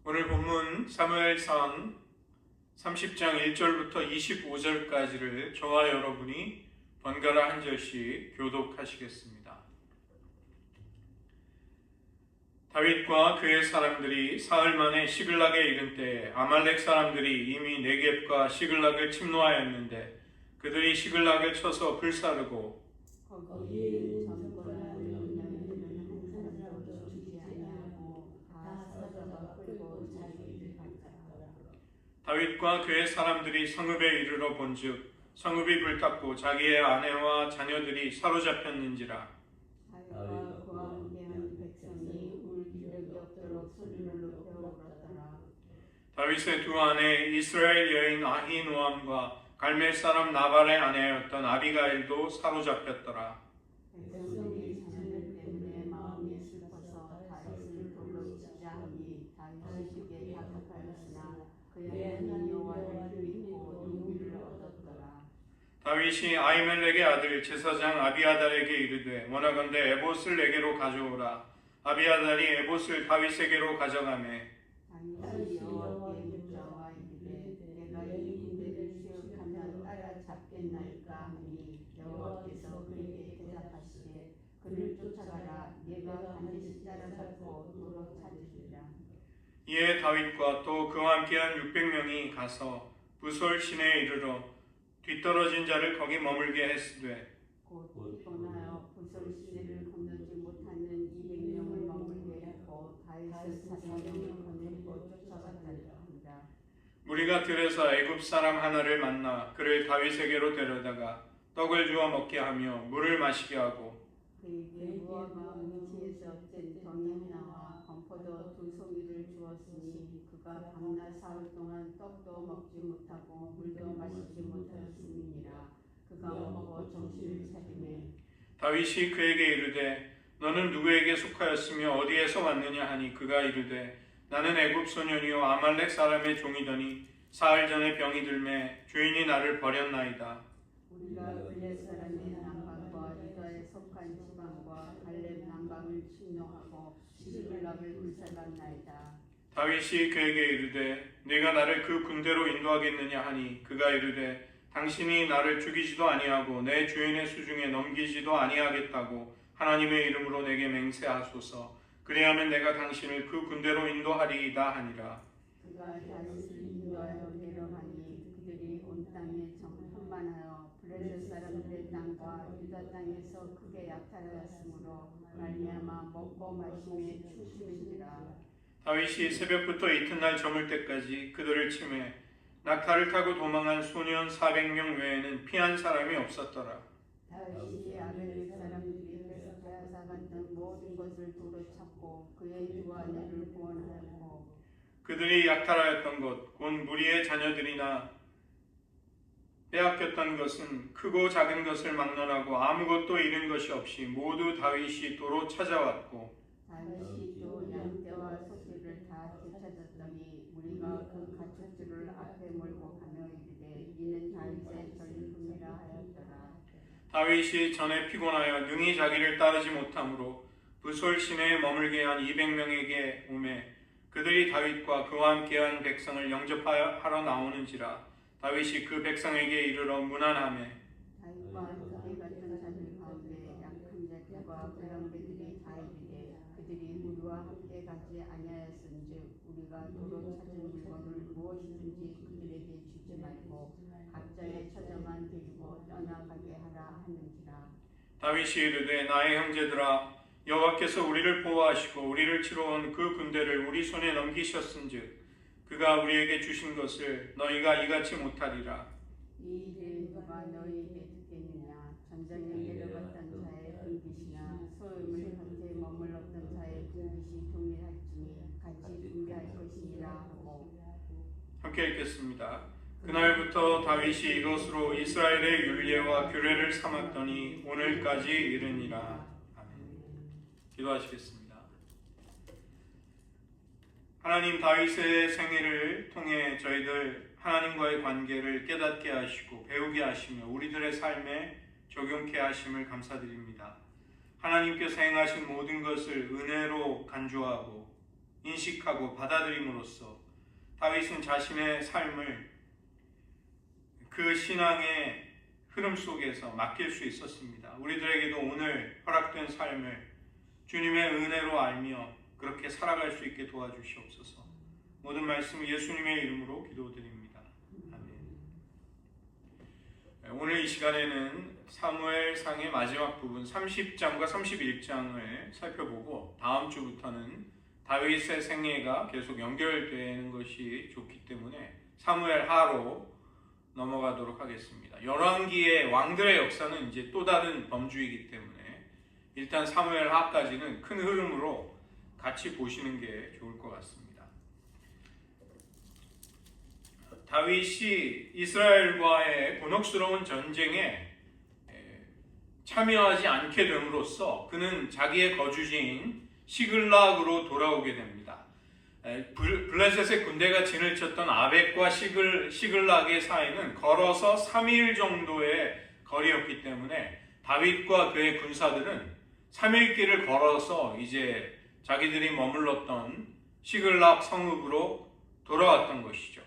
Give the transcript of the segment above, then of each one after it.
오늘 본문 사무엘상 30장 1절부터 25절까지를 저와 여러분이 번갈아 한 절씩 교독하시겠습니다. 다윗과 그의 사람들이 사흘 만에 시글락에 이른 때에 아말렉 사람들이 이미 네겝과 시글락을 침노하였는데 그들이 시글락을 쳐서 불사르고 거기에 전권을 운영하는 한 사람도 죽이지 아니하고 다 사자가 끌고 자기를 갔더라. 다윗과 그의 사람들이 성읍에 이르러 본즉 성읍이 불탔고 자기의 아내와 자녀들이 사로잡혔는지라. 다윗과 그와 함께한 백성이 울 기력이 없도록 소리를 높여 울었더라. 다윗의 두 아내 이스라엘 여인 아히노암과 갈멜 사람 나발의 아내였던 아비가일도 사로잡혔더라. 백성이 자녀들 때문에 마음이 슬퍼서 다윗을 돌로 치자 하니 다윗에게 답답하였으나 그의 하나님 여호와를 믿고 용기를 얻었더라. 다윗이 아히멜렉의 아들 제사장 아비아달에게 이르되 원하건대 에봇을 내게로 가져오라. 아비아달이 에봇을 다윗에게로 가져가매 다윗이 여호와께 묻자와 이르되 내가 이 군대를 수역하면 따라잡겠나이까 하니 여호와께서 그에게 대답하시되 그를 쫓아가라. 네가 반드시 따라잡고 도로 찾으리라. 이에 다윗과 또 그와 함께한 600명이 가서 부솔 시내에 이르러 뒤떨어진 자를 거기 머물게 했으되 곧 피곤하여 부솔 시내를 건너지 못하는 200명을 머물게 했고 다윗을 400명을 거느리고 쫓아갔다고 합니다. 무리가 들에서 애굽 사람 하나를 만나 그를 다윗에게로 데려다가 떡을 주어 먹게 하며 물을 마시게 하고 그에게 무화과 음치에서 뗀 덩이 하나와 건포도 2송이를 주었으니 그가 밤낮 사흘 동안 떡도 먹지 못하고 물도 마시지 못하였음이니라. 그가 먹고 정신을 차리매 다윗이 그에게 이르되 너는 누구에게 속하였으며 어디에서 왔느냐 하니 그가 이르되 나는 애굽 소년이요 아말렉 사람의 종이더니 사흘 전에 병이 들매 주인이 나를 버렸나이다. 우리가 블레 사람의 남방과 유다에 속한 지방과 갈렙 남방을 침노하고 시글락을 불살랐나이다. 다윗이 그에게 이르되 네가 나를 그 군대로 인도하겠느냐 하니 그가 이르되 당신이 나를 죽이지도 아니하고 내 주인의 수중에 넘기지도 아니하겠다고 하나님의 이름으로 내게 맹세하소서. 그리하면 내가 당신을 그 군대로 인도하리이다 하니라. 그가 다윗을 인도하여 내려가니 그들이 온 땅에 한만하여 블레셋 사람들의 땅과 유다 땅에서 크게 약탈하였으므로 말미암아 먹고 마심에 충심인지라. 다윗이 새벽부터 이튿날 저물 때까지 그들을 치매 낙타를 타고 도망한 소년 400명 외에는 피한 사람이 없었더라. 다윗이 아벨렉 사람들이 빼앗아갔던 모든 것을 도로 찾고 그의 두 아내를 구원하였고 그들이 약탈하였던 것 곧 무리의 자녀들이나 빼앗겼던 것은 크고 작은 것을 막론하고 아무것도 잃은 것이 없이 모두 다윗이 도로 찾아왔고 다윗이 또 양떼와 소떼를 다 되찾았더니 우리가 그 가축들을 앞에 몰고 가며 이르되 이는 다윗의 전리품이라 하였더라. 다윗이 전에 피곤하여 능히 자기를 따르지 못하므로 부솔 시내에 머물게 한 200명에게 오매 그들이 다윗과 그와 함께한 백성을 영접하러 나오는지라. 다윗이 그 백성에게 이르러 문안하매 다윗과 함께 갔던 자들 가운데 약한 자들과 불량배들이 다 이르되 그들이 우리와 함께 가지 아니하였은즉 우리가 도로 찾은 물건을 무엇이든지 그들에게 주지 말고 각자의 처자만 데리고 떠나가게 하라 하는지라. 다윗이 이르되 나의 형제들아 여호와께서 우리를 보호하시고 우리를 치러 온 그 군대를 우리 손에 넘기셨은즉 그가 우리에게 주신 것을 너희가 이같이 못하리라. 이 일을 누가 너희에게 듣겠느냐. 전장에 내려갔던 자의 분깃이나 소임을 곁에 머물렀던 자의 분깃이 동일할지니 같이 분배할 것이니라 하고. 함께 읽겠습니다. 그날부터 다윗이 이것으로 이스라엘의 율례와 규례를 삼았더니 오늘까지 이르니라. 아멘. 기도하시겠습니다. 하나님, 다윗의 생애를 통해 저희들 하나님과의 관계를 깨닫게 하시고 배우게 하시며 우리들의 삶에 적용케 하심을 감사드립니다. 하나님께서 행하신 모든 것을 은혜로 간주하고 인식하고 받아들임으로써 다윗은 자신의 삶을 그 신앙의 흐름 속에서 맡길 수 있었습니다. 우리들에게도 오늘 허락된 삶을 주님의 은혜로 알며 그렇게 살아갈 수 있게 도와주시옵소서. 모든 말씀 예수님의 이름으로 기도드립니다. 아멘. 오늘 이 시간에는 사무엘상의 마지막 부분 30장과 31장을 살펴보고 다음 주부터는 다윗의 생애가 계속 연결되는 것이 좋기 때문에 사무엘하로 넘어가도록 하겠습니다. 열왕기의 왕들의 역사는 이제 또 다른 범주이기 때문에 일단 사무엘하까지는 큰 흐름으로 같이 보시는 게 좋을 것 같습니다. 다윗이 이스라엘과의 곤혹스러운 전쟁에 참여하지 않게 됨으로써 그는 자기의 거주지인 시글락으로 돌아오게 됩니다. 블레셋의 군대가 진을 쳤던 아벡과 시글락의 사이는 걸어서 3일 정도의 거리였기 때문에 다윗과 그의 군사들은 3일 길을 걸어서 이제 자기들이 머물렀던 시글락 성읍으로 돌아왔던 것이죠.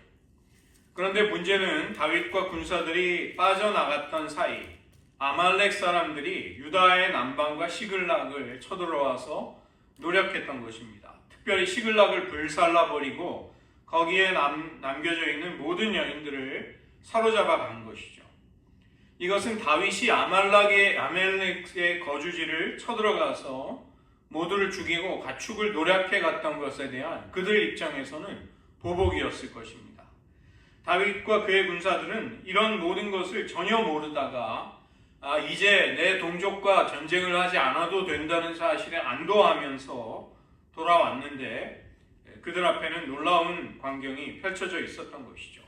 그런데 문제는 다윗과 군사들이 빠져나갔던 사이 아말렉 사람들이 유다의 남방과 시글락을 쳐들어와서 노력했던 것입니다. 특별히 시글락을 불살라버리고 거기에 남겨져 있는 모든 여인들을 사로잡아 간 것이죠. 이것은 다윗이 아말렉의 거주지를 쳐들어가서 모두를 죽이고 가축을 노략해 갔던 것에 대한 그들 입장에서는 보복이었을 것입니다. 다윗과 그의 군사들은 이런 모든 것을 전혀 모르다가 이제 내 동족과 전쟁을 하지 않아도 된다는 사실에 안도하면서 돌아왔는데 그들 앞에는 놀라운 광경이 펼쳐져 있었던 것이죠.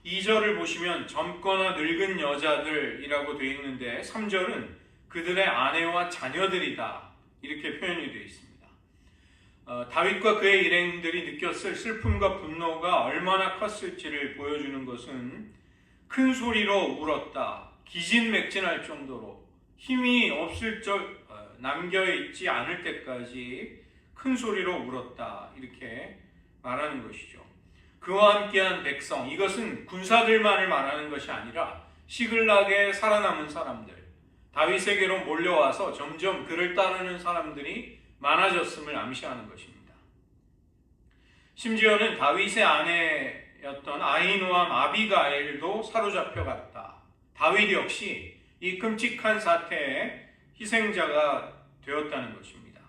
2절을 보시면 젊거나 늙은 여자들이라고 되어 있는데 3절은 그들의 아내와 자녀들이다 이렇게 표현이 되어 있습니다. 다윗과 그의 일행들이 느꼈을 슬픔과 분노가 얼마나 컸을지를 보여주는 것은 큰 소리로 울었다. 기진맥진할 정도로 힘이 없을 적 남겨있지 않을 때까지 큰 소리로 울었다 이렇게 말하는 것이죠. 그와 함께한 백성, 이것은 군사들만을 말하는 것이 아니라 시글락에 살아남은 사람들, 다윗에게로 몰려와서 점점 그를 따르는 사람들이 많아졌음을 암시하는 것입니다. 심지어는 다윗의 아내였던 아히노암 아비가일도 사로잡혀갔다. 다윗 역시 이 끔찍한 사태의 희생자가 되었다는 것입니다.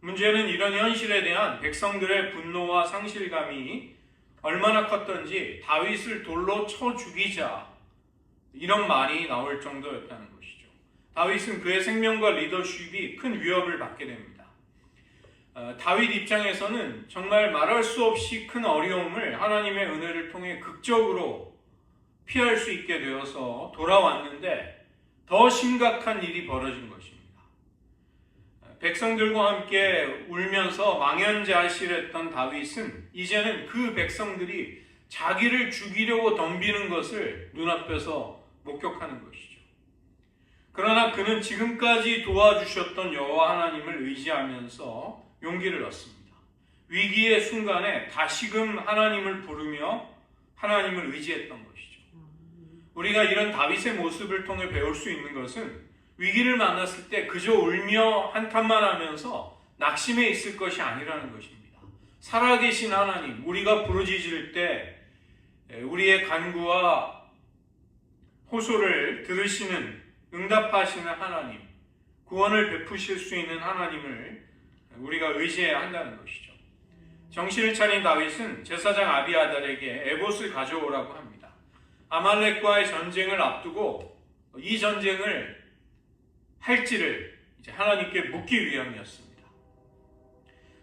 문제는 이런 현실에 대한 백성들의 분노와 상실감이 얼마나 컸던지 다윗을 돌로 쳐 죽이자 이런 말이 나올 정도였다는 것이죠. 다윗은 그의 생명과 리더십이 큰 위협을 받게 됩니다. 다윗 입장에서는 정말 말할 수 없이 큰 어려움을 하나님의 은혜를 통해 극적으로 피할 수 있게 되어서 돌아왔는데 더 심각한 일이 벌어진 것입니다. 백성들과 함께 울면서 망연자실했던 다윗은 이제는 그 백성들이 자기를 죽이려고 덤비는 것을 눈앞에서 목격하는 것이죠. 그러나 그는 지금까지 도와주셨던 여호와 하나님을 의지하면서 용기를 얻습니다. 위기의 순간에 다시금 하나님을 부르며 하나님을 의지했던 것이죠. 우리가 이런 다윗의 모습을 통해 배울 수 있는 것은 위기를 만났을 때 그저 울며 한탄만 하면서 낙심해 있을 것이 아니라는 것입니다. 살아계신 하나님, 우리가 부르짖을 때 우리의 간구와 호소를 들으시는, 응답하시는 하나님, 구원을 베푸실 수 있는 하나님을 우리가 의지해야 한다는 것이죠. 정신을 차린 다윗은 제사장 아비아달에게 에봇을 가져오라고 합니다. 아말렉과의 전쟁을 앞두고 이 전쟁을 할지를 이제 하나님께 묻기 위함이었습니다.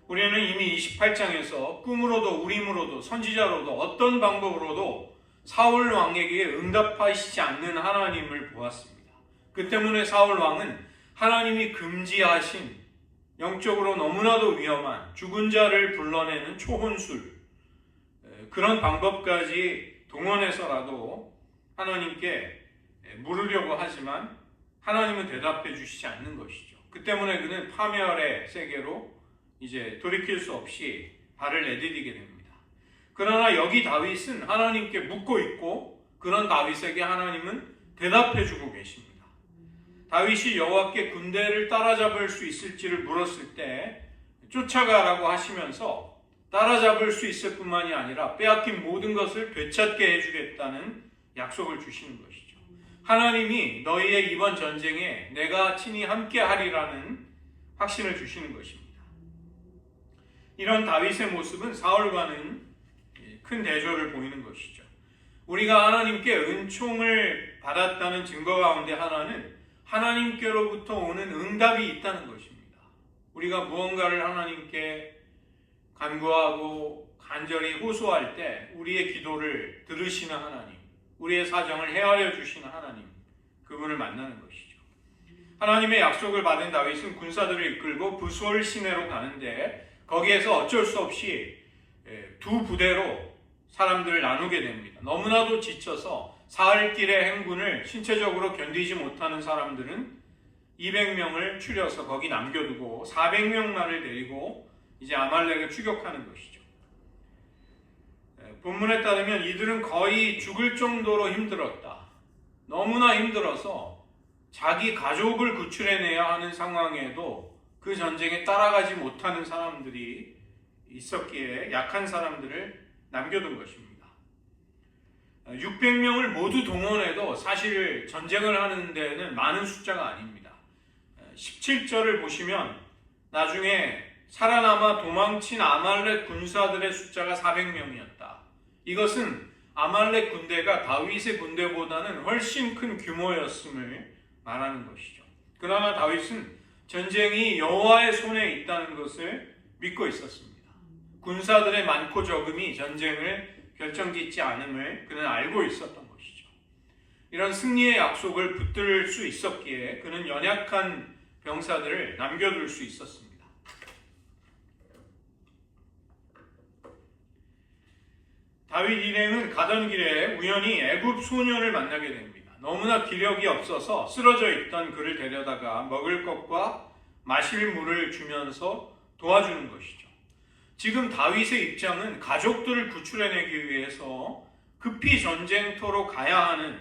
우리는 이미 28장에서 꿈으로도 우림으로도 선지자로도 어떤 방법으로도 사울 왕에게 응답하시지 않는 하나님을 보았습니다. 그 때문에 사울 왕은 하나님이 금지하신 영적으로 너무나도 위험한 죽은 자를 불러내는 초혼술, 그런 방법까지 동원해서라도 하나님께 물으려고 하지만 하나님은 대답해 주시지 않는 것이죠. 그 때문에 그는 파멸의 세계로 이제 돌이킬 수 없이 발을 내디디게 됩니다. 그러나 여기 다윗은 하나님께 묻고 있고 그런 다윗에게 하나님은 대답해주고 계십니다. 다윗이 여호와께 군대를 따라잡을 수 있을지를 물었을 때 쫓아가라고 하시면서 따라잡을 수 있을 뿐만이 아니라 빼앗긴 모든 것을 되찾게 해주겠다는 약속을 주시는 것이죠. 하나님이 너희의 이번 전쟁에 내가 친히 함께 하리라는 확신을 주시는 것입니다. 이런 다윗의 모습은 사울과는 큰 대조를 보이는 것이죠. 우리가 하나님께 은총을 받았다는 증거 가운데 하나는 하나님께로부터 오는 응답이 있다는 것입니다. 우리가 무언가를 하나님께 간구하고 간절히 호소할 때 우리의 기도를 들으시는 하나님, 우리의 사정을 헤아려 주시는 하나님, 그분을 만나는 것이죠. 하나님의 약속을 받은 다윗은 군사들을 이끌고 부솔 시내로 가는데 거기에서 어쩔 수 없이 두 부대로 사람들을 나누게 됩니다. 너무나도 지쳐서 사흘길의 행군을 신체적으로 견디지 못하는 사람들은 200명을 추려서 거기 남겨두고 400명만을 데리고 이제 아말렉을 추격하는 것이죠. 본문에 따르면 이들은 거의 죽을 정도로 힘들었다. 너무나 힘들어서 자기 가족을 구출해내야 하는 상황에도 그 전쟁에 따라가지 못하는 사람들이 있었기에 약한 사람들을 남겨둔 것입니다. 600명을 모두 동원해도 사실 전쟁을 하는 데는 많은 숫자가 아닙니다. 17절을 보시면 나중에 살아남아 도망친 아말렉 군사들의 숫자가 400명이었다. 이것은 아말렉 군대가 다윗의 군대보다는 훨씬 큰 규모였음을 말하는 것이죠. 그러나 다윗은 전쟁이 여호와의 손에 있다는 것을 믿고 있었습니다. 군사들의 많고 적음이 전쟁을 결정짓지 않음을 그는 알고 있었던 것이죠. 이런 승리의 약속을 붙들 수 있었기에 그는 연약한 병사들을 남겨둘 수 있었습니다. 다윗 일행은 가던 길에 우연히 애굽 소년을 만나게 됩니다. 너무나 기력이 없어서 쓰러져 있던 그를 데려다가 먹을 것과 마실 물을 주면서 도와주는 것이죠. 지금 다윗의 입장은 가족들을 구출해내기 위해서 급히 전쟁터로 가야 하는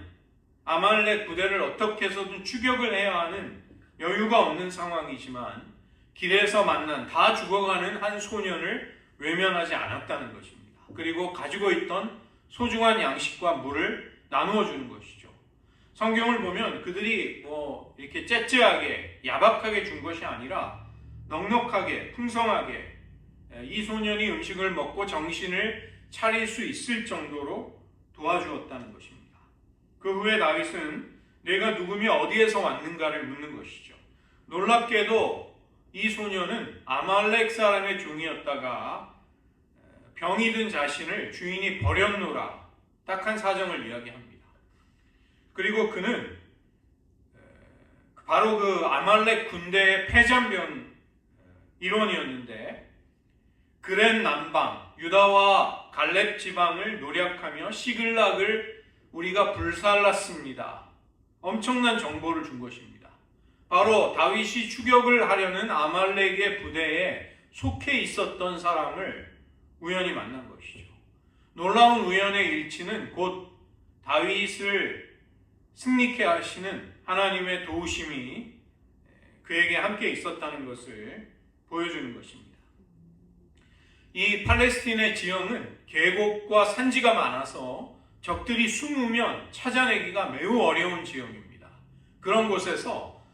아말렉 부대를 어떻게 해서든 추격을 해야 하는 여유가 없는 상황이지만 길에서 만난 다 죽어가는 한 소년을 외면하지 않았다는 것입니다. 그리고 가지고 있던 소중한 양식과 물을 나누어 주는 것이죠. 성경을 보면 그들이 이렇게 째째하게 야박하게 준 것이 아니라 넉넉하게 풍성하게 이 소년이 음식을 먹고 정신을 차릴 수 있을 정도로 도와주었다는 것입니다. 그 후에 다윗은 내가 누구며 어디에서 왔는가를 묻는 것이죠. 놀랍게도 이 소년은 아말렉 사람의 종이었다가 병이 든 자신을 주인이 버렸노라 딱한 사정을 이야기합니다. 그리고 그는 바로 그 아말렉 군대의 패잔병 일원이었는데 그렛 남방 유다와 갈렙 지방을 노략하며 시글락을 우리가 불살랐습니다. 엄청난 정보를 준 것입니다. 바로 다윗이 추격을 하려는 아말렉의 부대에 속해 있었던 사람을 우연히 만난 것이죠. 놀라운 우연의 일치는 곧 다윗을 승리케 하시는 하나님의 도우심이 그에게 함께 있었다는 것을 보여주는 것입니다. 이 팔레스틴의 지형은 계곡과 산지가 많아서 적들이 숨으면 찾아내기가 매우 어려운 지형입니다. 그런 곳에서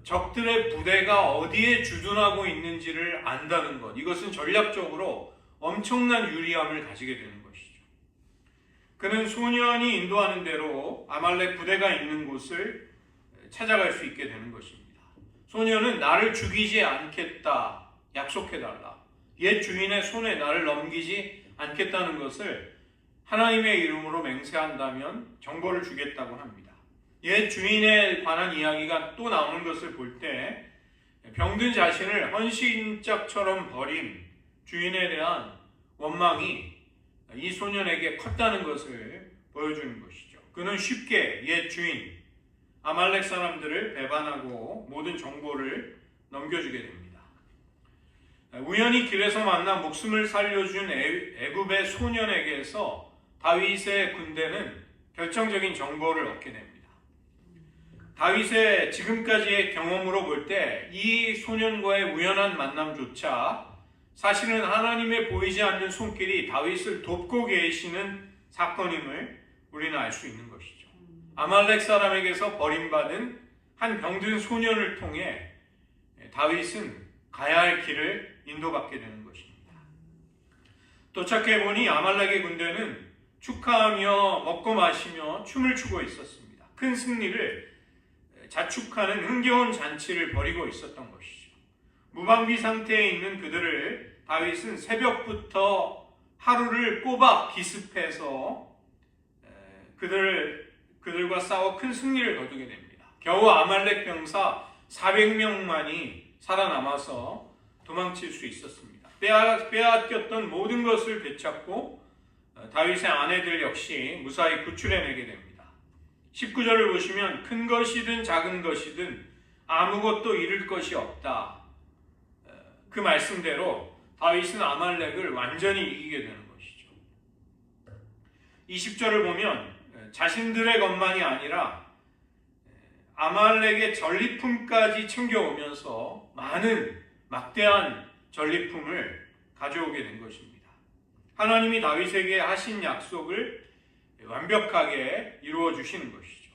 적들의 부대가 어디에 주둔하고 있는지를 안다는 것, 이것은 전략적으로 엄청난 유리함을 가지게 되는 것이죠. 그는 소년이 인도하는 대로 아말렉 부대가 있는 곳을 찾아갈 수 있게 되는 것입니다. 소년은 나를 죽이지 않겠다 약속해달라, 옛 주인의 손에 나를 넘기지 않겠다는 것을 하나님의 이름으로 맹세한다면 정보를 주겠다고 합니다. 옛 주인에 관한 이야기가 또 나오는 것을 볼 때 병든 자신을 헌신짝처럼 버린 주인에 대한 원망이 이 소년에게 컸다는 것을 보여주는 것이죠. 그는 쉽게 옛 주인 아말렉 사람들을 배반하고 모든 정보를 넘겨주게 됩니다. 우연히 길에서 만나 목숨을 살려준 애굽의 소년에게서 다윗의 군대는 결정적인 정보를 얻게 됩니다. 다윗의 지금까지의 경험으로 볼 때 이 소년과의 우연한 만남조차 사실은 하나님의 보이지 않는 손길이 다윗을 돕고 계시는 사건임을 우리는 알 수 있는 것이죠. 아말렉 사람에게서 버림받은 한 병든 소년을 통해 다윗은 가야 할 길을 인도받게 되는 것입니다. 도착해보니 아말렉의 군대는 축하하며 먹고 마시며 춤을 추고 있었습니다. 큰 승리를 자축하는 흥겨운 잔치를 벌이고 있었던 것이죠. 무방비 상태에 있는 그들을 다윗은 새벽부터 하루를 꼬박 기습해서 그들과 싸워 큰 승리를 거두게 됩니다. 겨우 아말렉 병사 400명만이 살아남아서 도망칠 수 있었습니다. 빼앗겼던 모든 것을 되찾고 다윗의 아내들 역시 무사히 구출해내게 됩니다. 19절을 보시면 큰 것이든 작은 것이든 아무것도 잃을 것이 없다. 그 말씀대로 다윗은 아말렉을 완전히 이기게 되는 것이죠. 20절을 보면 자신들의 것만이 아니라 아말렉의 전리품까지 챙겨오면서 많은 막대한 전리품을 가져오게 된 것입니다. 하나님이 다윗에게 하신 약속을 완벽하게 이루어 주시는 것이죠.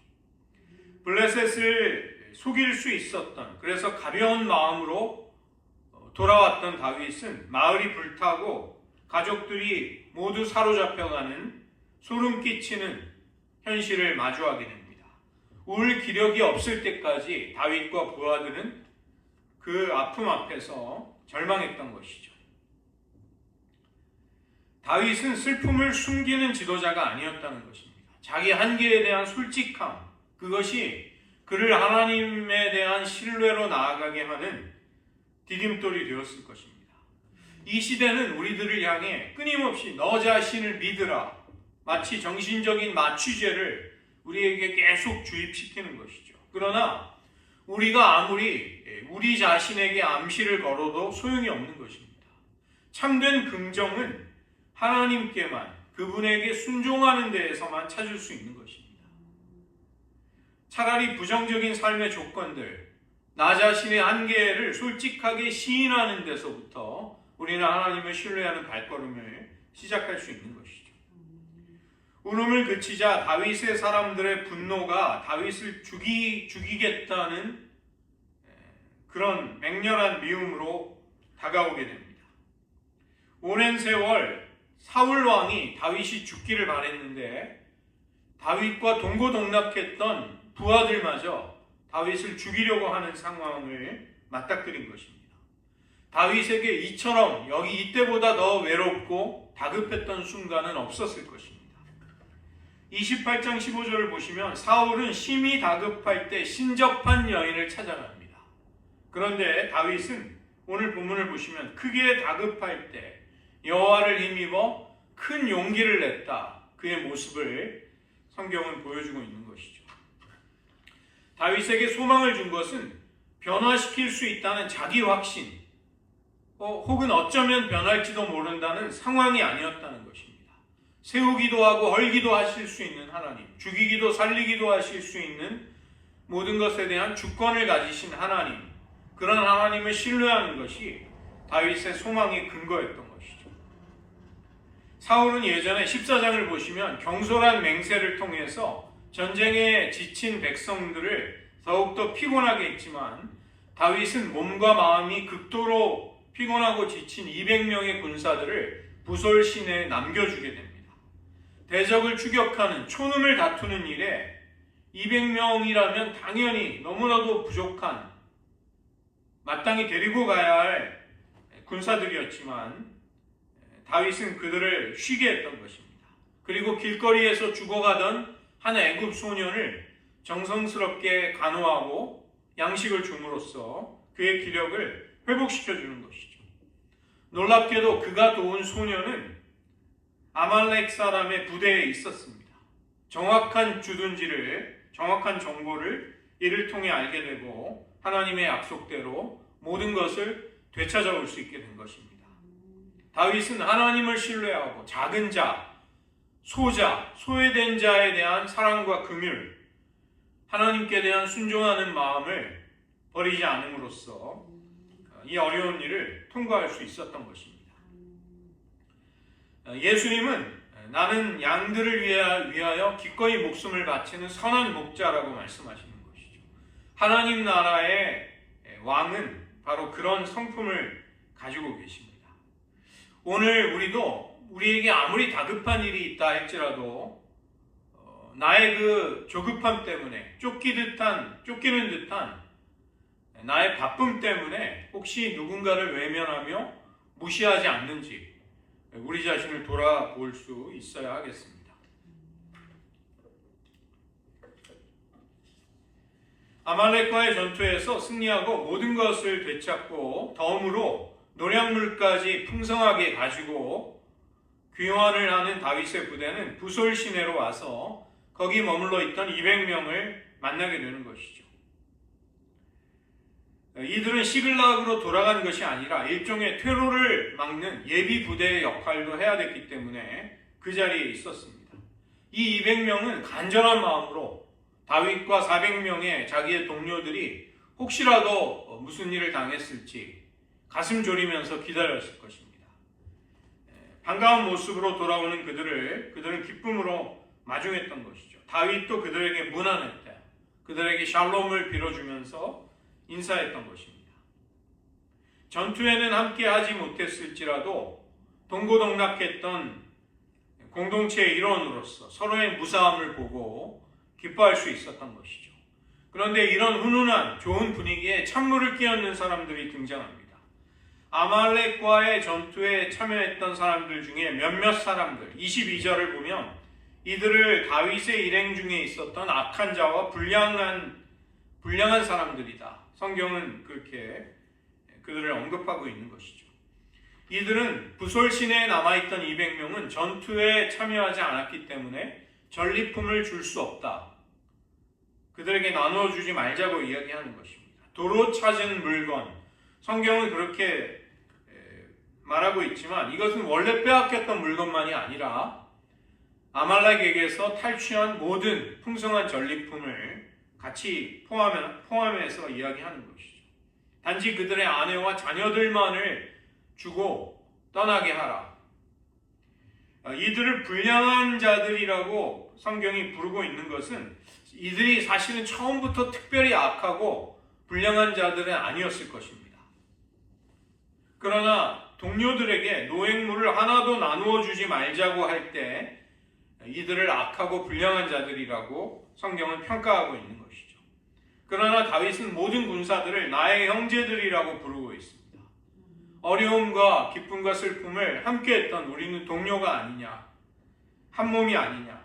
블레셋을 속일 수 있었던, 그래서 가벼운 마음으로 돌아왔던 다윗은 마을이 불타고 가족들이 모두 사로잡혀가는 소름 끼치는 현실을 마주하게 됩니다. 울 기력이 없을 때까지 다윗과 부하들은 그 아픔 앞에서 절망했던 것이죠. 다윗은 슬픔을 숨기는 지도자가 아니었다는 것입니다. 자기 한계에 대한 솔직함, 그것이 그를 하나님에 대한 신뢰로 나아가게 하는 디딤돌이 되었을 것입니다. 이 시대는 우리들을 향해 끊임없이 너 자신을 믿으라, 마치 정신적인 마취제를 우리에게 계속 주입시키는 것이죠. 그러나 우리가 아무리 우리 자신에게 암시를 걸어도 소용이 없는 것입니다. 참된 긍정은 하나님께만, 그분에게 순종하는 데에서만 찾을 수 있는 것입니다. 차라리 부정적인 삶의 조건들, 나 자신의 한계를 솔직하게 시인하는 데서부터 우리는 하나님을 신뢰하는 발걸음을 시작할 수 있는 것이죠. 울음을 그치자 다윗의 사람들의 분노가 다윗을 죽이겠다는 그런 맹렬한 미움으로 다가오게 됩니다. 오랜 세월 사울 왕이 다윗이 죽기를 바랬는데 다윗과 동고동락했던 부하들마저 다윗을 죽이려고 하는 상황을 맞닥뜨린 것입니다. 다윗에게 이처럼 이때보다 더 외롭고 다급했던 순간은 없었을 것입니다. 28장 15절을 보시면 사울은 심히 다급할 때 신접한 여인을 찾아갑니다. 그런데 다윗은 오늘 본문을 보시면 크게 다급할 때 여호와를 힘입어 큰 용기를 냈다. 그의 모습을 성경은 보여주고 있는 것이죠. 다윗에게 소망을 준 것은 변화시킬 수 있다는 자기 확신, 혹은 어쩌면 변할지도 모른다는 상황이 아니었다는 것입니다. 세우기도 하고 헐기도 하실 수 있는 하나님, 죽이기도 살리기도 하실 수 있는 모든 것에 대한 주권을 가지신 하나님, 그런 하나님을 신뢰하는 것이 다윗의 소망의 근거였던 것이죠. 사울은 예전에 14장을 보시면 경솔한 맹세를 통해서 전쟁에 지친 백성들을 더욱더 피곤하게 했지만 다윗은 몸과 마음이 극도로 피곤하고 지친 200명의 군사들을 부솔 시내에 남겨주게 됩니다. 대적을 추격하는 촌음을 다투는 일에 200명이라면 당연히 너무나도 부족한, 마땅히 데리고 가야 할 군사들이었지만 다윗은 그들을 쉬게 했던 것입니다. 그리고 길거리에서 죽어가던 한 애굽 소년을 정성스럽게 간호하고 양식을 줌으로써 그의 기력을 회복시켜주는 것이죠. 놀랍게도 그가 도운 소년은 아말렉 사람의 부대에 있었습니다. 정확한 주둔지를, 정확한 정보를 이를 통해 알게 되고 하나님의 약속대로 모든 것을 되찾아올 수 있게 된 것입니다. 다윗은 하나님을 신뢰하고 작은 자, 소자, 소외된 자에 대한 사랑과 긍휼, 하나님께 대한 순종하는 마음을 버리지 않음으로써 이 어려운 일을 통과할 수 있었던 것입니다. 예수님은 나는 양들을 위하여 기꺼이 목숨을 바치는 선한 목자라고 말씀하시는 것이죠. 하나님 나라의 왕은 바로 그런 성품을 가지고 계십니다. 오늘 우리도 우리에게 아무리 다급한 일이 있다 할지라도 나의 그 조급함 때문에 쫓기는 듯한 나의 바쁨 때문에 혹시 누군가를 외면하며 무시하지 않는지 우리 자신을 돌아볼 수 있어야 하겠습니다. 아말렉과의 전투에서 승리하고 모든 것을 되찾고 덤으로 노량물까지 풍성하게 가지고 귀환을 하는 다윗의 부대는 부솔 시내로 와서 거기 머물러 있던 200명을 만나게 되는 것이죠. 이들은 시글락으로 돌아간 것이 아니라 일종의 퇴로를 막는 예비 부대의 역할도 해야 됐기 때문에 그 자리에 있었습니다. 이 200명은 간절한 마음으로 다윗과 400명의 자기의 동료들이 혹시라도 무슨 일을 당했을지 가슴 졸이면서 기다렸을 것입니다. 반가운 모습으로 돌아오는 그들은 기쁨으로 마중했던 것이죠. 다윗도 그들에게 문안했대. 그들에게 샬롬을 빌어주면서 인사했던 것입니다. 전투에는 함께 하지 못했을지라도 동고동락했던 공동체의 일원으로서 서로의 무사함을 보고 기뻐할 수 있었던 것이죠. 그런데 이런 훈훈한 좋은 분위기에 찬물을 끼얹는 사람들이 등장합니다. 아말렉과의 전투에 참여했던 사람들 중에 몇몇 사람들, 22절을 보면 이들을 다윗의 일행 중에 있었던 악한 자와 불량한 사람들이다. 성경은 그렇게 그들을 언급하고 있는 것이죠. 이들은 부솔 시내에 남아있던 200명은 전투에 참여하지 않았기 때문에 전리품을 줄 수 없다. 그들에게 나누어 주지 말자고 이야기하는 것입니다. 도로 찾은 물건, 성경은 그렇게 말하고 있지만 이것은 원래 빼앗겼던 물건만이 아니라 아말렉에게서 탈취한 모든 풍성한 전리품을 같이 포함해서 이야기하는 것이죠. 단지 그들의 아내와 자녀들만을 주고 떠나게 하라. 이들을 불량한 자들이라고 성경이 부르고 있는 것은 이들이 사실은 처음부터 특별히 악하고 불량한 자들은 아니었을 것입니다. 그러나 동료들에게 노획물을 하나도 나누어 주지 말자고 할 때 이들을 악하고 불량한 자들이라고 성경은 평가하고 있는 것이죠. 그러나 다윗은 모든 군사들을 나의 형제들이라고 부르고 있습니다. 어려움과 기쁨과 슬픔을 함께 했던 우리는 동료가 아니냐, 한 몸이 아니냐.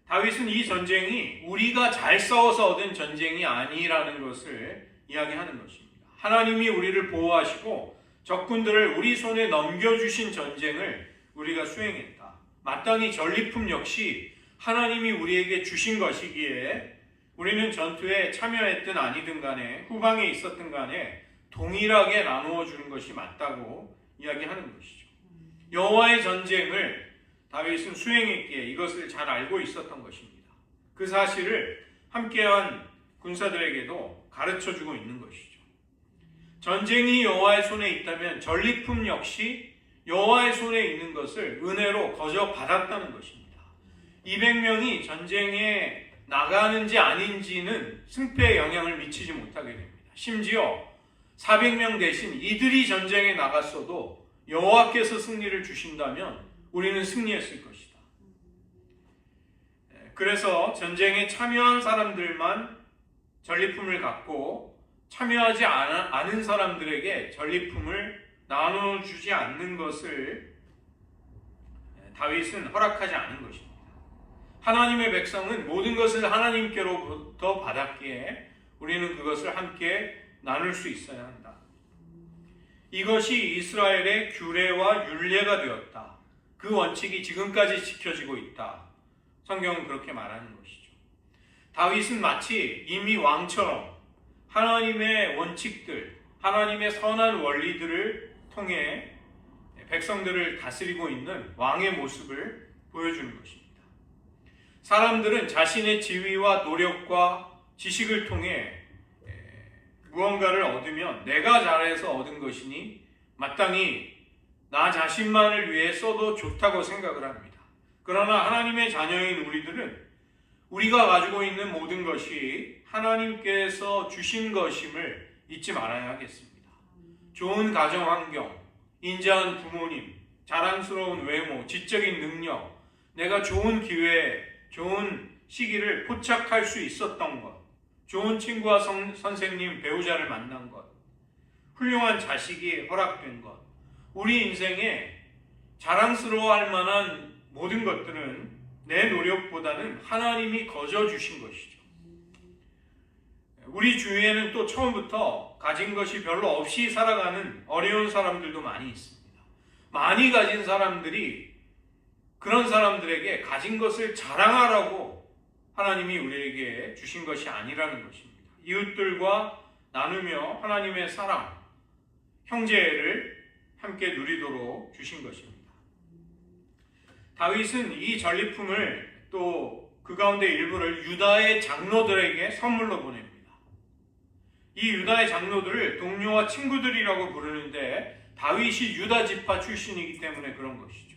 다윗은 이 전쟁이 우리가 잘 싸워서 얻은 전쟁이 아니라는 것을 이야기하는 것입니다. 하나님이 우리를 보호하시고 적군들을 우리 손에 넘겨주신 전쟁을 우리가 수행했다. 마땅히 전리품 역시 하나님이 우리에게 주신 것이기에 우리는 전투에 참여했든 아니든 간에 후방에 있었든 간에 동일하게 나누어 주는 것이 맞다고 이야기하는 것이죠. 여호와의 전쟁을 다윗은 수행했기에 이것을 잘 알고 있었던 것입니다. 그 사실을 함께한 군사들에게도 가르쳐주고 있는 것이죠. 전쟁이 여호와의 손에 있다면 전리품 역시 여호와의 손에 있는 것을 은혜로 거저 받았다는 것입니다. 200명이 전쟁에 나가는지 아닌지는 승패에 영향을 미치지 못하게 됩니다. 심지어 400명 대신 이들이 전쟁에 나갔어도 여호와께서 승리를 주신다면 우리는 승리했을 것이다. 그래서 전쟁에 참여한 사람들만 전리품을 갖고 참여하지 않은 사람들에게 전리품을 나눠주지 않는 것을 다윗은 허락하지 않은 것입니다. 하나님의 백성은 모든 것을 하나님께로부터 받았기에 우리는 그것을 함께 나눌 수 있어야 한다. 이것이 이스라엘의 규례와 율례가 되었다. 그 원칙이 지금까지 지켜지고 있다. 성경은 그렇게 말하는 것이죠. 다윗은 마치 이미 왕처럼 하나님의 원칙들, 하나님의 선한 원리들을 통해 백성들을 다스리고 있는 왕의 모습을 보여주는 것입니다. 사람들은 자신의 지위와 노력과 지식을 통해 무언가를 얻으면 내가 잘해서 얻은 것이니 마땅히 나 자신만을 위해 써도 좋다고 생각을 합니다. 그러나 하나님의 자녀인 우리들은 우리가 가지고 있는 모든 것이 하나님께서 주신 것임을 잊지 말아야 하겠습니다. 좋은 가정 환경, 인자한 부모님, 자랑스러운 외모, 지적인 능력, 내가 좋은 기회, 좋은 시기를 포착할 수 있었던 것, 좋은 친구와 선생님, 배우자를 만난 것, 훌륭한 자식이 허락된 것, 우리 인생에 자랑스러워할 만한 모든 것들은 내 노력보다는 하나님이 거저 주신 것이죠. 우리 주위에는 또 처음부터 가진 것이 별로 없이 살아가는 어려운 사람들도 많이 있습니다. 많이 가진 사람들이 그런 사람들에게 가진 것을 자랑하라고 하나님이 우리에게 주신 것이 아니라는 것입니다. 이웃들과 나누며 하나님의 사랑, 형제를 함께 누리도록 주신 것입니다. 다윗은 이 전리품을 또 그 가운데 일부를 유다의 장로들에게 선물로 보냅니다. 이 유다의 장로들을 동료와 친구들이라고 부르는데 다윗이 유다 지파 출신이기 때문에 그런 것이죠.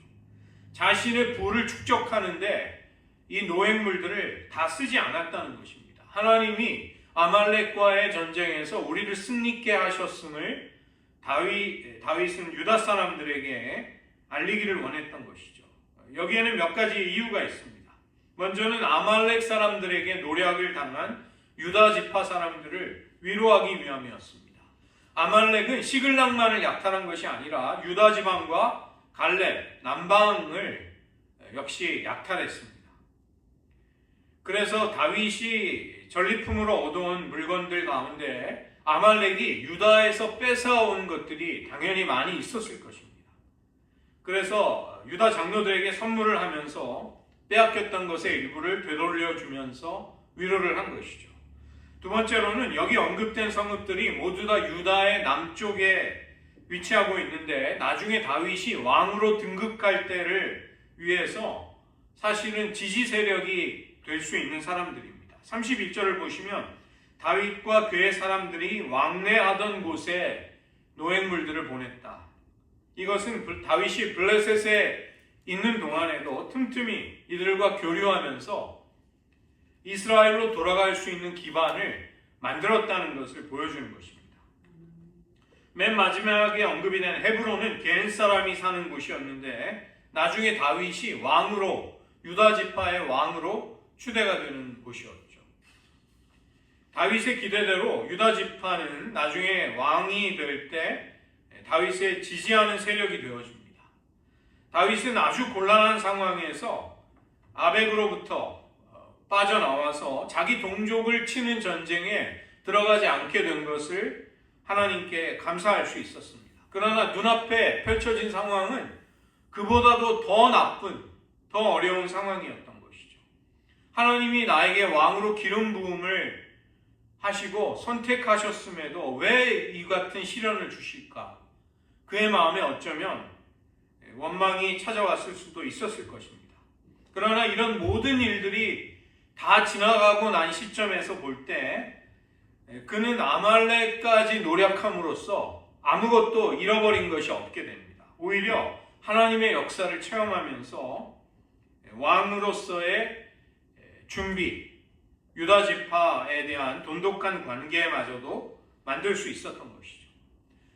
자신의 부를 축적하는데 이 노획물들을 다 쓰지 않았다는 것입니다. 하나님이 아말렉과의 전쟁에서 우리를 승리케 하셨음을 다윗은 유다 사람들에게 알리기를 원했던 것이죠. 여기에는 몇 가지 이유가 있습니다. 먼저는 아말렉 사람들에게 노략을 당한 유다 지파 사람들을 위로하기 위함이었습니다. 아말렉은 시글락만을 약탈한 것이 아니라 유다 지방과 갈렙, 남방을 역시 약탈했습니다. 그래서 다윗이 전리품으로 얻어온 물건들 가운데 아말렉이 유다에서 뺏어온 것들이 당연히 많이 있었을 것입니다. 그래서 유다 장로들에게 선물을 하면서 빼앗겼던 것의 일부를 되돌려주면서 위로를 한 것이죠. 두 번째로는 여기 언급된 성읍들이 모두 다 유다의 남쪽에 위치하고 있는데 나중에 다윗이 왕으로 등극할 때를 위해서 사실은 지지 세력이 될 수 있는 사람들입니다. 31절을 보시면 다윗과 그의 사람들이 왕래하던 곳에 노획물들을 보냈다. 이것은 다윗이 블레셋에 있는 동안에도 틈틈이 이들과 교류하면서 이스라엘로 돌아갈 수 있는 기반을 만들었다는 것을 보여주는 것입니다. 맨 마지막에 언급이 된 헤브론은 겐 사람이 사는 곳이었는데 나중에 다윗이 왕으로 유다 지파의 왕으로 추대가 되는 곳이었죠. 다윗의 기대대로 유다 지파는 나중에 왕이 될 때 다윗을 지지하는 세력이 되어집니다. 다윗은 아주 곤란한 상황에서 아벡으로부터 빠져나와서 자기 동족을 치는 전쟁에 들어가지 않게 된 것을 하나님께 감사할 수 있었습니다. 그러나 눈앞에 펼쳐진 상황은 그보다도 더 나쁜, 더 어려운 상황이었던 것이죠. 하나님이 나에게 왕으로 기름 부음을 하시고 선택하셨음에도 왜 이 같은 시련을 주실까? 그의 마음에 어쩌면 원망이 찾아왔을 수도 있었을 것입니다. 그러나 이런 모든 일들이 다 지나가고 난 시점에서 볼 때 그는 아말렉까지 노력함으로써 아무것도 잃어버린 것이 없게 됩니다. 오히려 하나님의 역사를 체험하면서 왕으로서의 준비, 유다 지파에 대한 돈독한 관계마저도 만들 수 있었던 것이죠.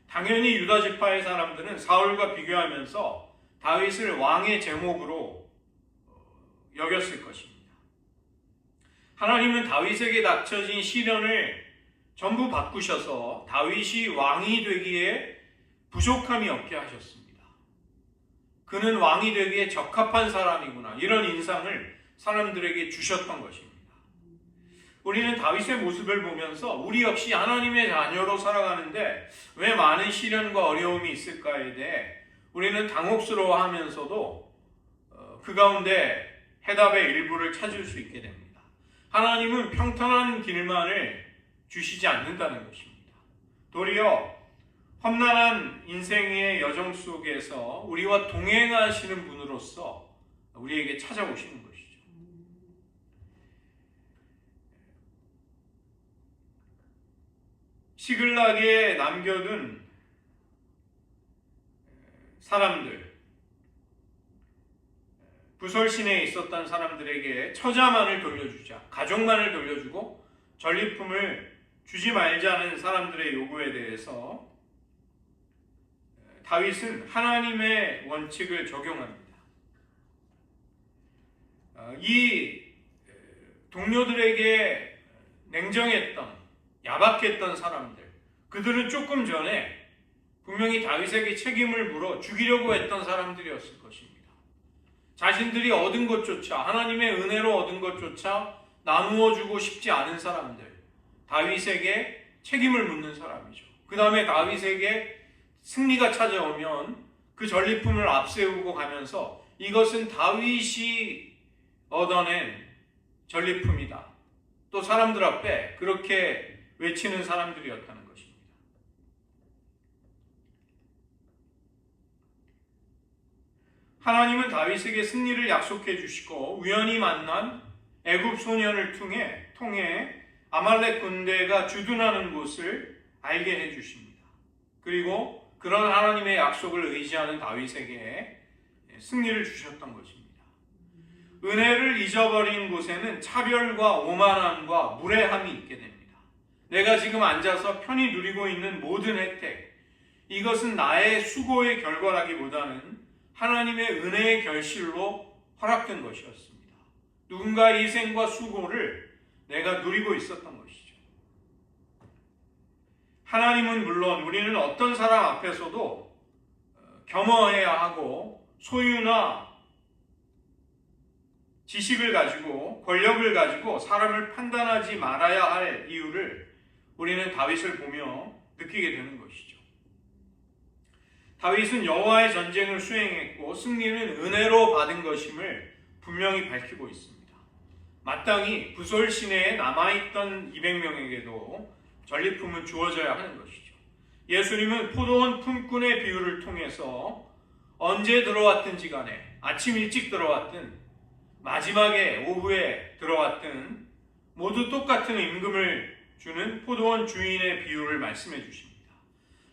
당연히 유다 지파의 사람들은 사울과 비교하면서 다윗을 왕의 제목으로 여겼을 것입니다. 하나님은 다윗에게 닥쳐진 시련을 전부 바꾸셔서 다윗이 왕이 되기에 부족함이 없게 하셨습니다. 그는 왕이 되기에 적합한 사람이구나, 이런 인상을 사람들에게 주셨던 것입니다. 우리는 다윗의 모습을 보면서 우리 역시 하나님의 자녀로 살아가는데 왜 많은 시련과 어려움이 있을까에 대해 우리는 당혹스러워하면서도 그 가운데 해답의 일부를 찾을 수 있게 됩니다. 하나님은 평탄한 길만을 주시지 않는다는 것입니다. 도리어 험난한 인생의 여정 속에서 우리와 동행하시는 분으로서 우리에게 찾아오시는 것이죠. 시글락에 남겨둔 사람들, 부설신에 있었던 사람들에게 처자만을 돌려주자, 가족만을 돌려주고 전리품을 주지 말자는 사람들의 요구에 대해서 다윗은 하나님의 원칙을 적용합니다. 이 동료들에게 냉정했던, 야박했던 사람들, 그들은 조금 전에 분명히 다윗에게 책임을 물어 죽이려고 했던 사람들이었을 것입니다. 자신들이 얻은 것조차, 하나님의 은혜로 얻은 것조차 나누어 주고 싶지 않은 사람들, 다윗에게 책임을 묻는 사람이죠. 그 다음에 다윗에게 승리가 찾아오면 그 전리품을 앞세우고 가면서 이것은 다윗이 얻어낸 전리품이다. 또 사람들 앞에 그렇게 외치는 사람들이었다는 것입니다. 하나님은 다윗에게 승리를 약속해 주시고 우연히 만난 애굽 소년을 통해 아말렉 군대가 주둔하는 곳을 알게 해 주십니다. 그리고 그런 하나님의 약속을 의지하는 다윗에게 승리를 주셨던 것입니다. 은혜를 잊어버린 곳에는 차별과 오만함과 무례함이 있게 됩니다. 내가 지금 앉아서 편히 누리고 있는 모든 혜택, 이것은 나의 수고의 결과라기보다는 하나님의 은혜의 결실로 허락된 것이었습니다. 누군가의 희생과 수고를 내가 누리고 있었던 것이죠. 하나님은 물론 우리는 어떤 사람 앞에서도 겸허해야 하고 소유나 지식을 가지고 권력을 가지고 사람을 판단하지 말아야 할 이유를 우리는 다윗을 보며 느끼게 되는 것이죠. 다윗은 여호와의 전쟁을 수행했고 승리는 은혜로 받은 것임을 분명히 밝히고 있습니다. 마땅히 부솔 시내에 남아있던 200명에게도 전리품은 주어져야 하는 것이죠. 예수님은 포도원 품꾼의 비유를 통해서 언제 들어왔든지 간에 아침 일찍 들어왔든 마지막에 오후에 들어왔든 모두 똑같은 임금을 주는 포도원 주인의 비유를 말씀해 주십니다.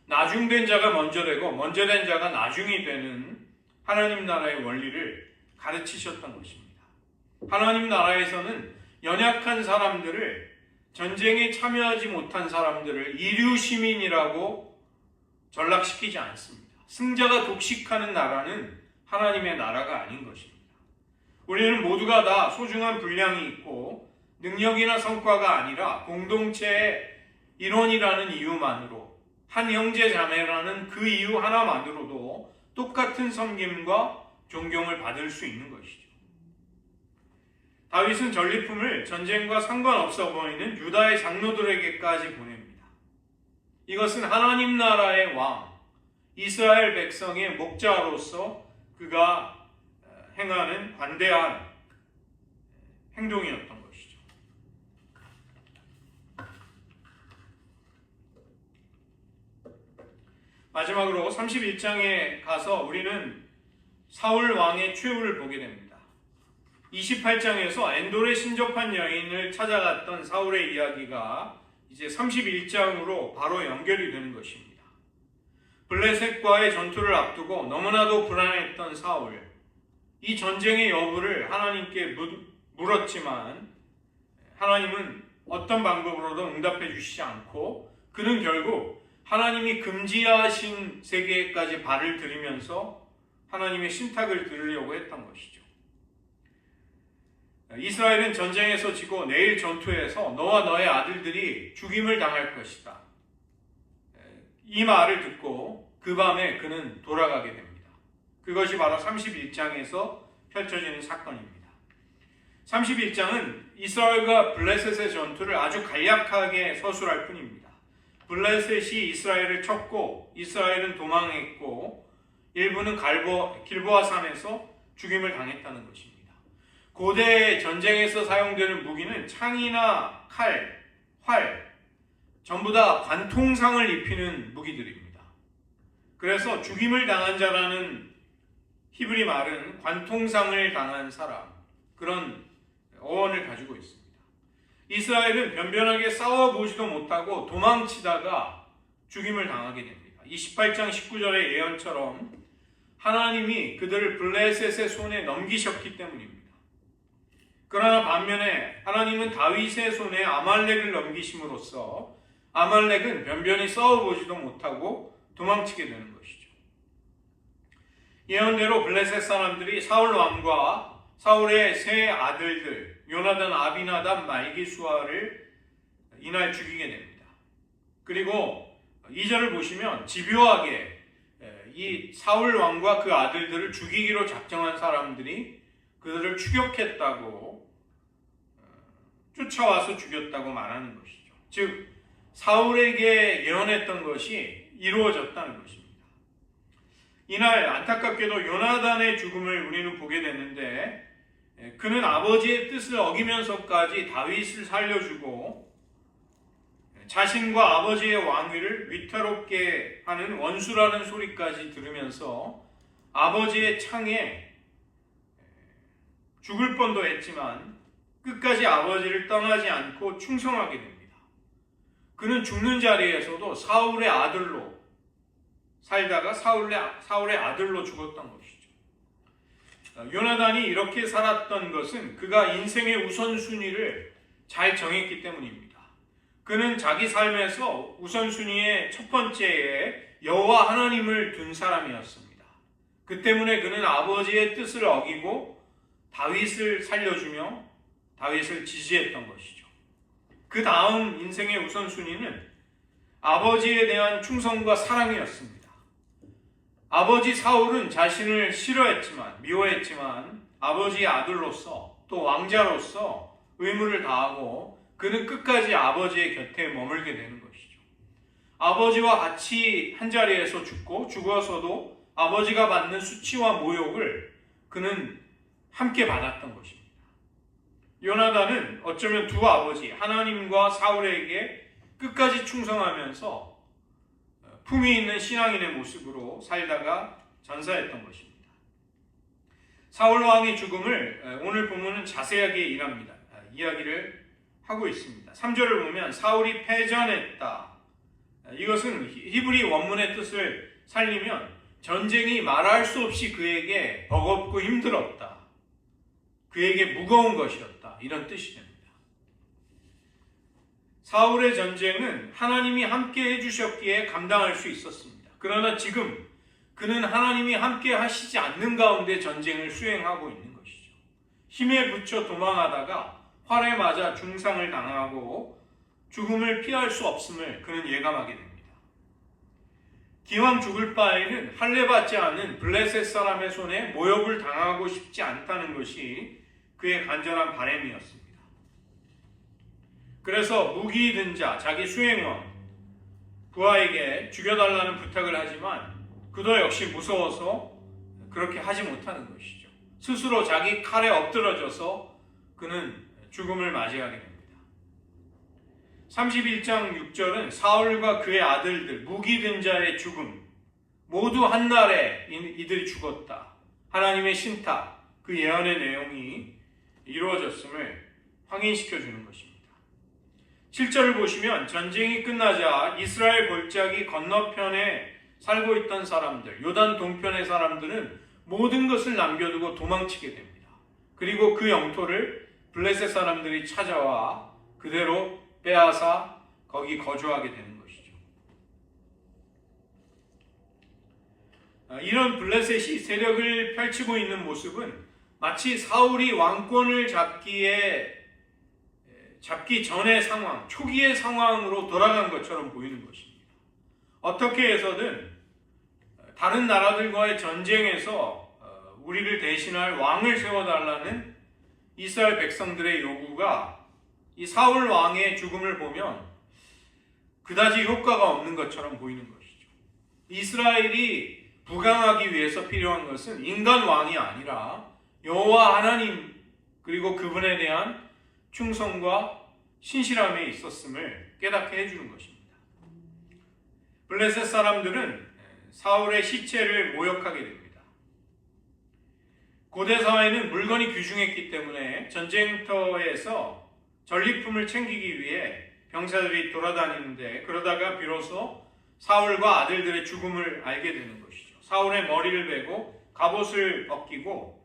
나중된 자가 먼저 되고 먼저 된 자가 나중이 되는 하나님 나라의 원리를 가르치셨던 것입니다. 하나님 나라에서는 연약한 사람들을, 전쟁에 참여하지 못한 사람들을 이류 시민이라고 전락시키지 않습니다. 승자가 독식하는 나라는 하나님의 나라가 아닌 것입니다. 우리는 모두가 다 소중한 분량이 있고 능력이나 성과가 아니라 공동체의 일원이라는 이유만으로, 한 형제 자매라는 그 이유 하나만으로도 똑같은 섬김과 존경을 받을 수 있는 것이죠. 다윗은 전리품을 전쟁과 상관없어 보이는 유다의 장로들에게까지 보냅니다. 이것은 하나님 나라의 왕, 이스라엘 백성의 목자로서 그가 행하는 관대한 행동이었던 것이죠. 마지막으로 31장에 가서 우리는 사울 왕의 최후를 보게 됩니다. 28장에서 엔돌에 신접한 여인을 찾아갔던 사울의 이야기가 이제 31장으로 바로 연결이 되는 것입니다. 블레셋과의 전투를 앞두고 너무나도 불안했던 사울, 이 전쟁의 여부를 하나님께 물었지만 하나님은 어떤 방법으로도 응답해 주시지 않고 그는 결국 하나님이 금지하신 세계까지 발을 들이면서 하나님의 신탁을 들으려고 했던 것이죠. 이스라엘은 전쟁에서 지고 내일 전투에서 너와 너의 아들들이 죽임을 당할 것이다. 이 말을 듣고 그 밤에 그는 돌아가게 됩니다. 그것이 바로 31장에서 펼쳐지는 사건입니다. 31장은 이스라엘과 블레셋의 전투를 아주 간략하게 서술할 뿐입니다. 블레셋이 이스라엘을 쳤고 이스라엘은 도망했고 일부는 길보아 산에서 죽임을 당했다는 것입니다. 고대 전쟁에서 사용되는 무기는 창이나 칼, 활, 전부 다 관통상을 입히는 무기들입니다. 그래서 죽임을 당한 자라는 히브리 말은 관통상을 당한 사람, 그런 어원을 가지고 있습니다. 이스라엘은 변변하게 싸워보지도 못하고 도망치다가 죽임을 당하게 됩니다. 28장 19절의 예언처럼 하나님이 그들을 블레셋의 손에 넘기셨기 때문입니다. 그러나 반면에 하나님은 다윗의 손에 아말렉을 넘기심으로써 아말렉은 변변히 싸워보지도 못하고 도망치게 되는 것이죠. 예언대로 블레셋 사람들이 사울 왕과 사울의 세 아들들 요나단, 아비나답, 말기수아를 이날 죽이게 됩니다. 그리고 2절을 보시면 집요하게 이 사울 왕과 그 아들들을 죽이기로 작정한 사람들이 그들을 추격했다고, 쫓아와서 죽였다고 말하는 것이죠. 즉 사울에게 예언했던 것이 이루어졌다는 것입니다. 이날 안타깝게도 요나단의 죽음을 우리는 보게 되는데, 그는 아버지의 뜻을 어기면서까지 다윗을 살려주고 자신과 아버지의 왕위를 위태롭게 하는 원수라는 소리까지 들으면서 아버지의 창에 죽을 뻔도 했지만 끝까지 아버지를 떠나지 않고 충성하게 됩니다. 그는 죽는 자리에서도 사울의 아들로 살다가 사울의 아들로 죽었던 것이죠. 요나단이 이렇게 살았던 것은 그가 인생의 우선순위를 잘 정했기 때문입니다. 그는 자기 삶에서 우선순위의 첫 번째에 여호와 하나님을 둔 사람이었습니다. 그 때문에 그는 아버지의 뜻을 어기고 다윗을 살려주며 다윗을 지지했던 것이죠. 그 다음 인생의 우선순위는 아버지에 대한 충성과 사랑이었습니다. 아버지 사울은 자신을 싫어했지만, 미워했지만 아버지의 아들로서 또 왕자로서 의무를 다하고 그는 끝까지 아버지의 곁에 머물게 되는 것이죠. 아버지와 같이 한자리에서 죽고 죽어서도 아버지가 받는 수치와 모욕을 그는 함께 받았던 것입니다. 요나단은 어쩌면 두 아버지 하나님과 사울에게 끝까지 충성하면서 품위 있는 신앙인의 모습으로 살다가 전사했던 것입니다. 사울 왕의 죽음을 오늘 본문은 자세하게 이야기를 하고 있습니다. 3절을 보면 사울이 패전했다. 이것은 히브리 원문의 뜻을 살리면 전쟁이 말할 수 없이 그에게 버겁고 힘들었다. 그에게 무거운 것이었다. 이런 뜻이 됩니다. 사울의 전쟁은 하나님이 함께 해주셨기에 감당할 수 있었습니다. 그러나 지금 그는 하나님이 함께 하시지 않는 가운데 전쟁을 수행하고 있는 것이죠. 힘에 부쳐 도망하다가 활에 맞아 중상을 당하고 죽음을 피할 수 없음을 그는 예감하게 됩니다. 기왕 죽을 바에는 할례받지 않은 블레셋 사람의 손에 모욕을 당하고 싶지 않다는 것이 그의 간절한 바람이었습니다. 그래서 무기 든 자, 자기 수행원 부하에게 죽여달라는 부탁을 하지만 그도 역시 무서워서 그렇게 하지 못하는 것이죠. 스스로 자기 칼에 엎드러져서 그는 죽음을 맞이하게 됩니다. 31장 6절은 사울과 그의 아들들, 무기 든 자의 죽음, 모두 한날에 이들이 죽었다. 하나님의 신탁, 그 예언의 내용이 이루어졌음을 확인시켜주는 것입니다. 7절을 보시면 전쟁이 끝나자 이스라엘 골짜기 건너편에 살고 있던 사람들, 요단 동편의 사람들은 모든 것을 남겨두고 도망치게 됩니다. 그리고 그 영토를 블레셋 사람들이 찾아와 그대로 빼앗아 거기 거주하게 되는 것이죠. 이런 블레셋이 세력을 펼치고 있는 모습은 마치 사울이 왕권을 잡기 전의 상황, 초기의 상황으로 돌아간 것처럼 보이는 것입니다. 어떻게 해서든 다른 나라들과의 전쟁에서 우리를 대신할 왕을 세워달라는 이스라엘 백성들의 요구가 이 사울 왕의 죽음을 보면 그다지 효과가 없는 것처럼 보이는 것이죠. 이스라엘이 부강하기 위해서 필요한 것은 인간 왕이 아니라 여호와 하나님 그리고 그분에 대한 충성과 신실함에 있었음을 깨닫게 해주는 것입니다. 블레셋 사람들은 사울의 시체를 모욕하게 됩니다. 고대 사회는 물건이 귀중했기 때문에 전쟁터에서 전리품을 챙기기 위해 병사들이 돌아다니는데, 그러다가 비로소 사울과 아들들의 죽음을 알게 되는 것이죠. 사울의 머리를 베고 갑옷을 벗기고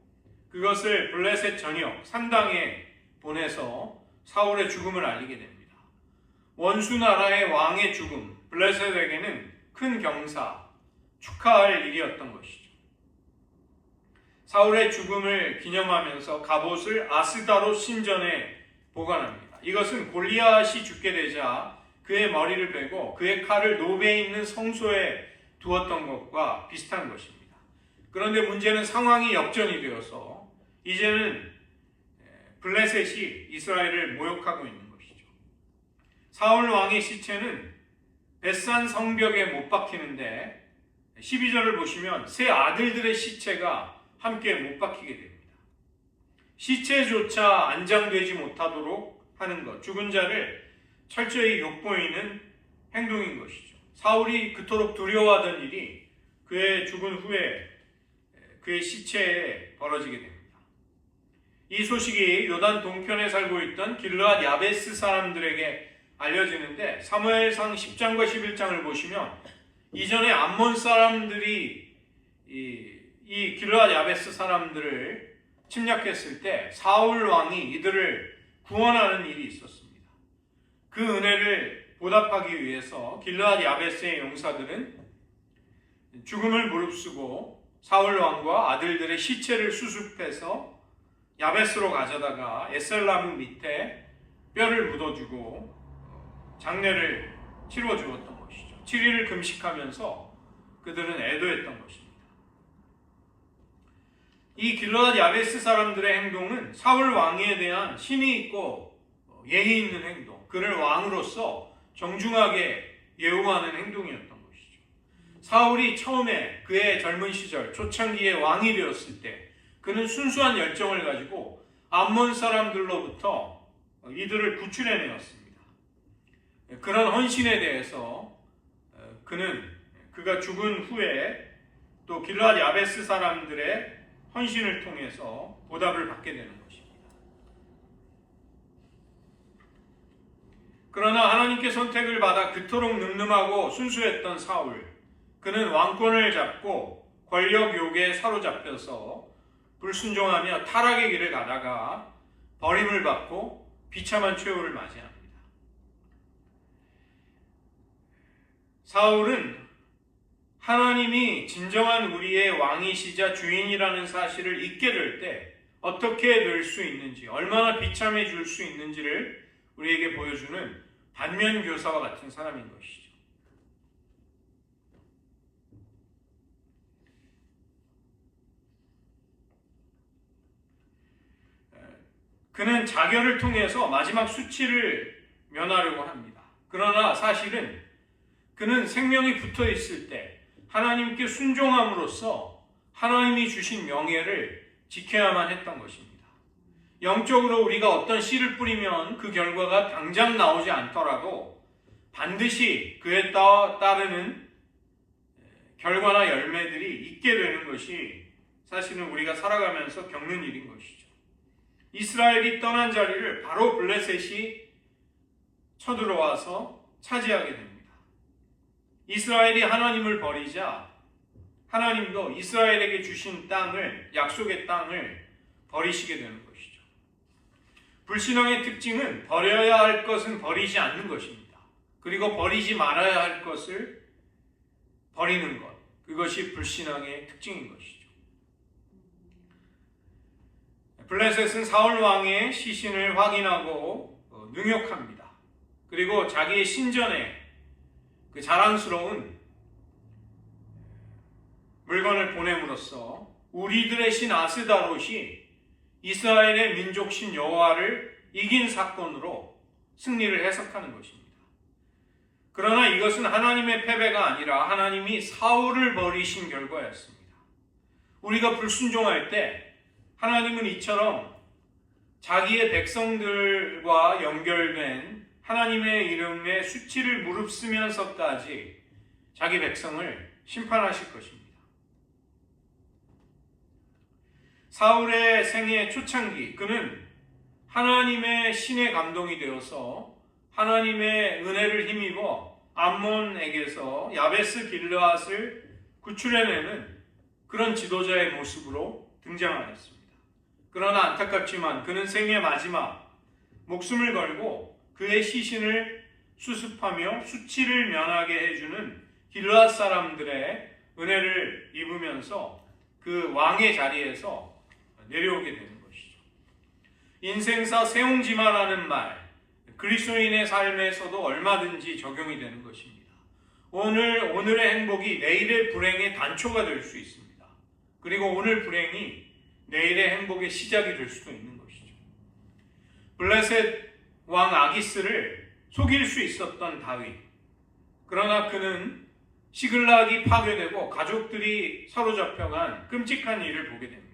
그것을 블레셋 전역 산당에 보내서 사울의 죽음을 알리게 됩니다. 원수 나라의 왕의 죽음, 블레셋에게는 큰 경사, 축하할 일이었던 것이죠. 사울의 죽음을 기념하면서 갑옷을 아스다롯 신전에 보관합니다. 이것은 골리앗이 죽게 되자 그의 머리를 베고 그의 칼을 노베에 있는 성소에 두었던 것과 비슷한 것입니다. 그런데 문제는 상황이 역전이 되어서 이제는 블레셋이 이스라엘을 모욕하고 있는 것이죠. 사울 왕의 시체는 벳산 성벽에 못 박히는데 12절을 보시면 세 아들들의 시체가 함께 못 박히게 됩니다. 시체조차 안장되지 못하도록 하는 것, 죽은 자를 철저히 욕보이는 행동인 것이죠. 사울이 그토록 두려워하던 일이 그의 죽은 후에 그의 시체에 벌어지게 됩니다. 이 소식이 요단 동편에 살고 있던 길르앗 야베스 사람들에게 알려지는데 사무엘상 10장과 11장을 보시면 이전에 암몬 사람들이 이 길르앗 야베스 사람들을 침략했을 때 사울 왕이 이들을 구원하는 일이 있었습니다. 그 은혜를 보답하기 위해서 길르앗 야베스의 용사들은 죽음을 무릅쓰고 사울 왕과 아들들의 시체를 수습해서 야베스로 가져다가 에셀나무 밑에 뼈를 묻어주고 장례를 치러 주었던 것이죠. 7일을 금식하면서 그들은 애도했던 것입니다. 이 길르앗 야베스 사람들의 행동은 사울 왕에 대한 신이 있고 예의 있는 행동, 그를 왕으로서 정중하게 예우하는 행동이었던 것이죠. 사울이 처음에 그의 젊은 시절 초창기에 왕이 되었을 때 그는 순수한 열정을 가지고 암몬 사람들로부터 이들을 구출해내었습니다. 그런 헌신에 대해서 그가 죽은 후에 또 길르앗 야베스 사람들의 헌신을 통해서 보답을 받게 되는 것입니다. 그러나 하나님께 선택을 받아 그토록 늠름하고 순수했던 사울, 그는 왕권을 잡고 권력 욕에 사로잡혀서 불순종하며 타락의 길을 가다가 버림을 받고 비참한 최후를 맞이합니다. 사울은 하나님이 진정한 우리의 왕이시자 주인이라는 사실을 잊게 될 때 어떻게 될 수 있는지, 얼마나 비참해질 수 있는지를 우리에게 보여주는 반면교사와 같은 사람인 것이죠. 그는 자결을 통해서 마지막 수치를 면하려고 합니다. 그러나 사실은 그는 생명이 붙어 있을 때 하나님께 순종함으로써 하나님이 주신 명예를 지켜야만 했던 것입니다. 영적으로 우리가 어떤 씨를 뿌리면 그 결과가 당장 나오지 않더라도 반드시 그에 따르는 결과나 열매들이 있게 되는 것이 사실은 우리가 살아가면서 겪는 일인 것이죠. 이스라엘이 떠난 자리를 바로 블레셋이 쳐들어와서 차지하게 됩니다. 이스라엘이 하나님을 버리자 하나님도 이스라엘에게 주신 땅을, 약속의 땅을 버리시게 되는 것이죠. 불신앙의 특징은 버려야 할 것은 버리지 않는 것입니다. 그리고 버리지 말아야 할 것을 버리는 것, 그것이 불신앙의 특징인 것이죠. 블레셋은 사울 왕의 시신을 확인하고 능욕합니다. 그리고 자기의 신전에 그 자랑스러운 물건을 보냄으로써 우리들의 신 아스다롯이 이스라엘의 민족 신 여호와를 이긴 사건으로 승리를 해석하는 것입니다. 그러나 이것은 하나님의 패배가 아니라 하나님이 사울을 버리신 결과였습니다. 우리가 불순종할 때 하나님은 이처럼 자기의 백성들과 연결된 하나님의 이름에 수치를 무릅쓰면서까지 자기 백성을 심판하실 것입니다. 사울의 생애 초창기, 그는 하나님의 신의 감동이 되어서 하나님의 은혜를 힘입어 암몬에게서 야베스 길르앗을 구출해내는 그런 지도자의 모습으로 등장하였습니다. 그러나 안타깝지만 그는 생애 마지막 목숨을 걸고 그의 시신을 수습하며 수치를 면하게 해주는 길르앗 사람들의 은혜를 입으면서 그 왕의 자리에서 내려오게 되는 것이죠. 인생사 세옹지마라는 말, 그리스도인의 삶에서도 얼마든지 적용이 되는 것입니다. 오늘의 행복이 내일의 불행의 단초가 될 수 있습니다. 그리고 오늘 불행이 내일의 행복의 시작이 될 수도 있는 것이죠. 블레셋 왕 아기스를 속일 수 있었던 다윗. 그러나 그는 시글락이 파괴되고 가족들이 사로잡혀간 끔찍한 일을 보게 됩니다.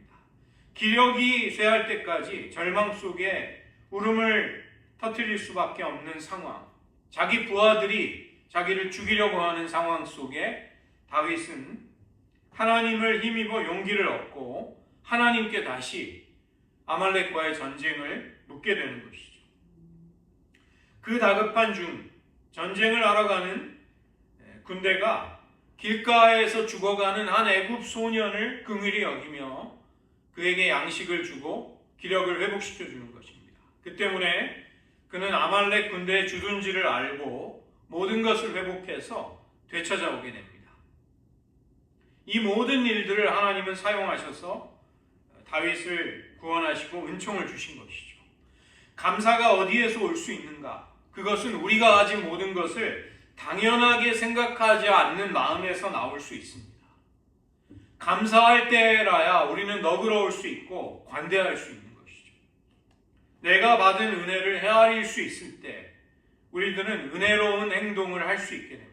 기력이 쇠할 때까지 절망 속에 울음을 터뜨릴 수밖에 없는 상황, 자기 부하들이 자기를 죽이려고 하는 상황 속에 다윗은 하나님을 힘입어 용기를 얻고 하나님께 다시 아말렉과의 전쟁을 묻게 되는 것이죠. 그 다급한 중 전쟁을 하러 가는 군대가 길가에서 죽어가는 한 애굽 소년을 긍휼히 여기며 그에게 양식을 주고 기력을 회복시켜 주는 것입니다. 그 때문에 그는 아말렉 군대의 주둔지를 알고 모든 것을 회복해서 되찾아오게 됩니다. 이 모든 일들을 하나님은 사용하셔서 다윗을 구원하시고 은총을 주신 것이죠. 감사가 어디에서 올 수 있는가? 그것은 우리가 가진 모든 것을 당연하게 생각하지 않는 마음에서 나올 수 있습니다. 감사할 때라야 우리는 너그러울 수 있고 관대할 수 있는 것이죠. 내가 받은 은혜를 헤아릴 수 있을 때 우리들은 은혜로운 행동을 할 수 있게 됩니다.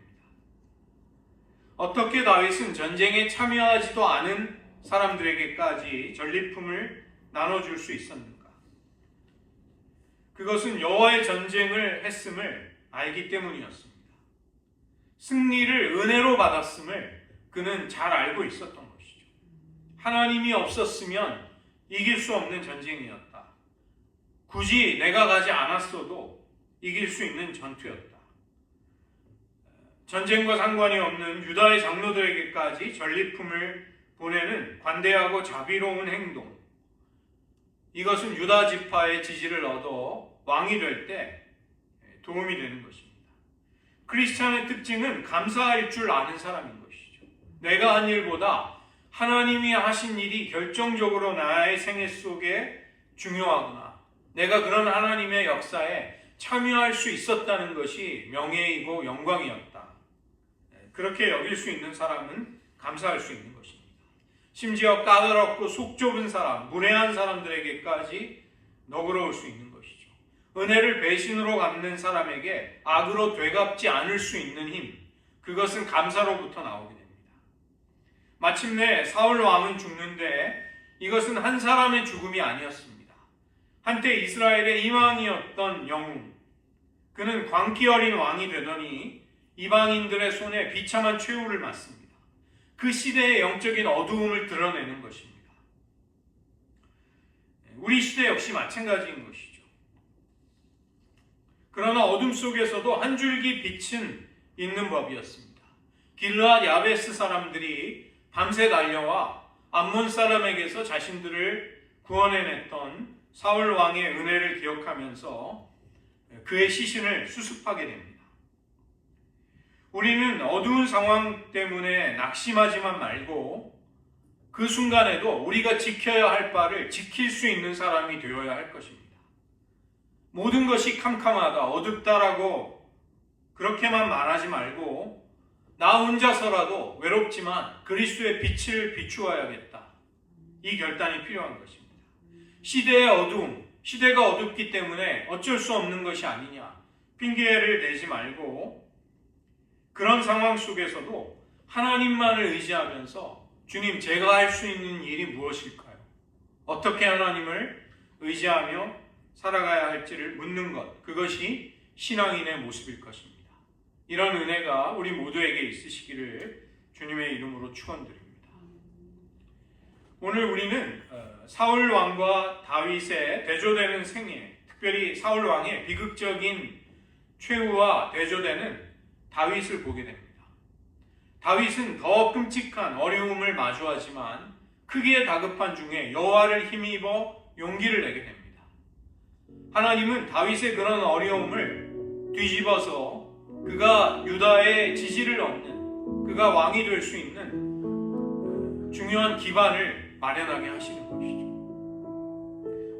어떻게 다윗은 전쟁에 참여하지도 않은 사람들에게까지 전리품을 나눠줄 수 있었는가? 그것은 여호와의 전쟁을 했음을 알기 때문이었습니다. 승리를 은혜로 받았음을 그는 잘 알고 있었던 것이죠. 하나님이 없었으면 이길 수 없는 전쟁이었다. 굳이 내가 가지 않았어도 이길 수 있는 전투였다. 전쟁과 상관이 없는 유다의 장로들에게까지 전리품을 보내는 관대하고 자비로운 행동. 이것은 유다 지파의 지지를 얻어 왕이 될 때 도움이 되는 것입니다. 크리스찬의 특징은 감사할 줄 아는 사람인 것이죠. 내가 한 일보다 하나님이 하신 일이 결정적으로 나의 생애 속에 중요하구나. 내가 그런 하나님의 역사에 참여할 수 있었다는 것이 명예이고 영광이었다. 그렇게 여길 수 있는 사람은 감사할 수 있는 것입니다. 심지어 까다롭고 속 좁은 사람, 무례한 사람들에게까지 너그러울 수 있는 것이죠. 은혜를 배신으로 갚는 사람에게 악으로 되갚지 않을 수 있는 힘, 그것은 감사로부터 나오게 됩니다. 마침내 사울 왕은 죽는데 이것은 한 사람의 죽음이 아니었습니다. 한때 이스라엘의 이방이었던 영웅, 그는 광기 어린 왕이 되더니 이방인들의 손에 비참한 최후를 맞습니다. 그 시대의 영적인 어두움을 드러내는 것입니다. 우리 시대 역시 마찬가지인 것이죠. 그러나 어둠 속에서도 한 줄기 빛은 있는 법이었습니다. 길르앗 야베스 사람들이 밤새 달려와 암몬 사람에게서 자신들을 구원해냈던 사울 왕의 은혜를 기억하면서 그의 시신을 수습하게 됩니다. 우리는 어두운 상황 때문에 낙심하지만 말고 그 순간에도 우리가 지켜야 할 바를 지킬 수 있는 사람이 되어야 할 것입니다. 모든 것이 캄캄하다, 어둡다라고 그렇게만 말하지 말고 나 혼자서라도 외롭지만 그리스도의 빛을 비추어야겠다. 이 결단이 필요한 것입니다. 시대의 어두움, 시대가 어둡기 때문에 어쩔 수 없는 것이 아니냐. 핑계를 대지 말고 그런 상황 속에서도 하나님만을 의지하면서 주님, 제가 할 수 있는 일이 무엇일까요? 어떻게 하나님을 의지하며 살아가야 할지를 묻는 것, 그것이 신앙인의 모습일 것입니다. 이런 은혜가 우리 모두에게 있으시기를 주님의 이름으로 축원드립니다. 오늘 우리는 사울 왕과 다윗의 대조되는 생애, 특별히 사울 왕의 비극적인 최후와 대조되는 다윗을 보게 됩니다. 다윗은 더 끔찍한 어려움을 마주하지만 크기에 다급한 중에 여호와를 힘입어 용기를 내게 됩니다. 하나님은 다윗의 그런 어려움을 뒤집어서 그가 유다의 지지를 얻는, 그가 왕이 될 수 있는 중요한 기반을 마련하게 하시는 것이죠.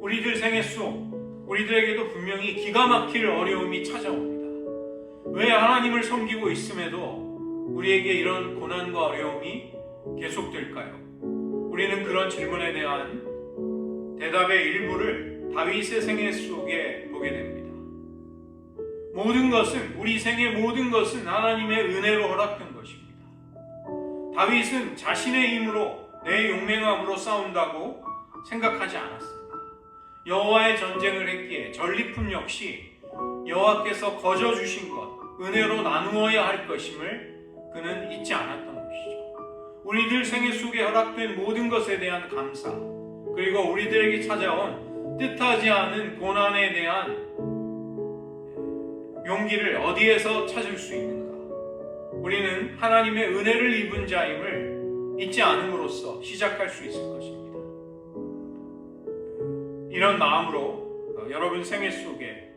우리들 생애 속 우리들에게도 분명히 기가 막힐 어려움이 찾아옵니다. 왜 하나님을 섬기고 있음에도 우리에게 이런 고난과 어려움이 계속될까요? 우리는 그런 질문에 대한 대답의 일부를 다윗의 생애 속에 보게 됩니다. 모든 것은, 우리 생의 모든 것은 하나님의 은혜로 허락된 것입니다. 다윗은 자신의 힘으로, 내 용맹함으로 싸운다고 생각하지 않았습니다. 여호와의 전쟁을 했기에 전리품 역시 여호와께서 거저 주신 것, 은혜로 나누어야 할 것임을 그는 잊지 않았던 것이죠. 우리들 생애 속에 허락된 모든 것에 대한 감사, 그리고 우리들에게 찾아온 뜻하지 않은 고난에 대한 용기를 어디에서 찾을 수 있는가? 우리는 하나님의 은혜를 입은 자임을 잊지 않음으로써 시작할 수 있을 것입니다. 이런 마음으로 여러분 생애 속에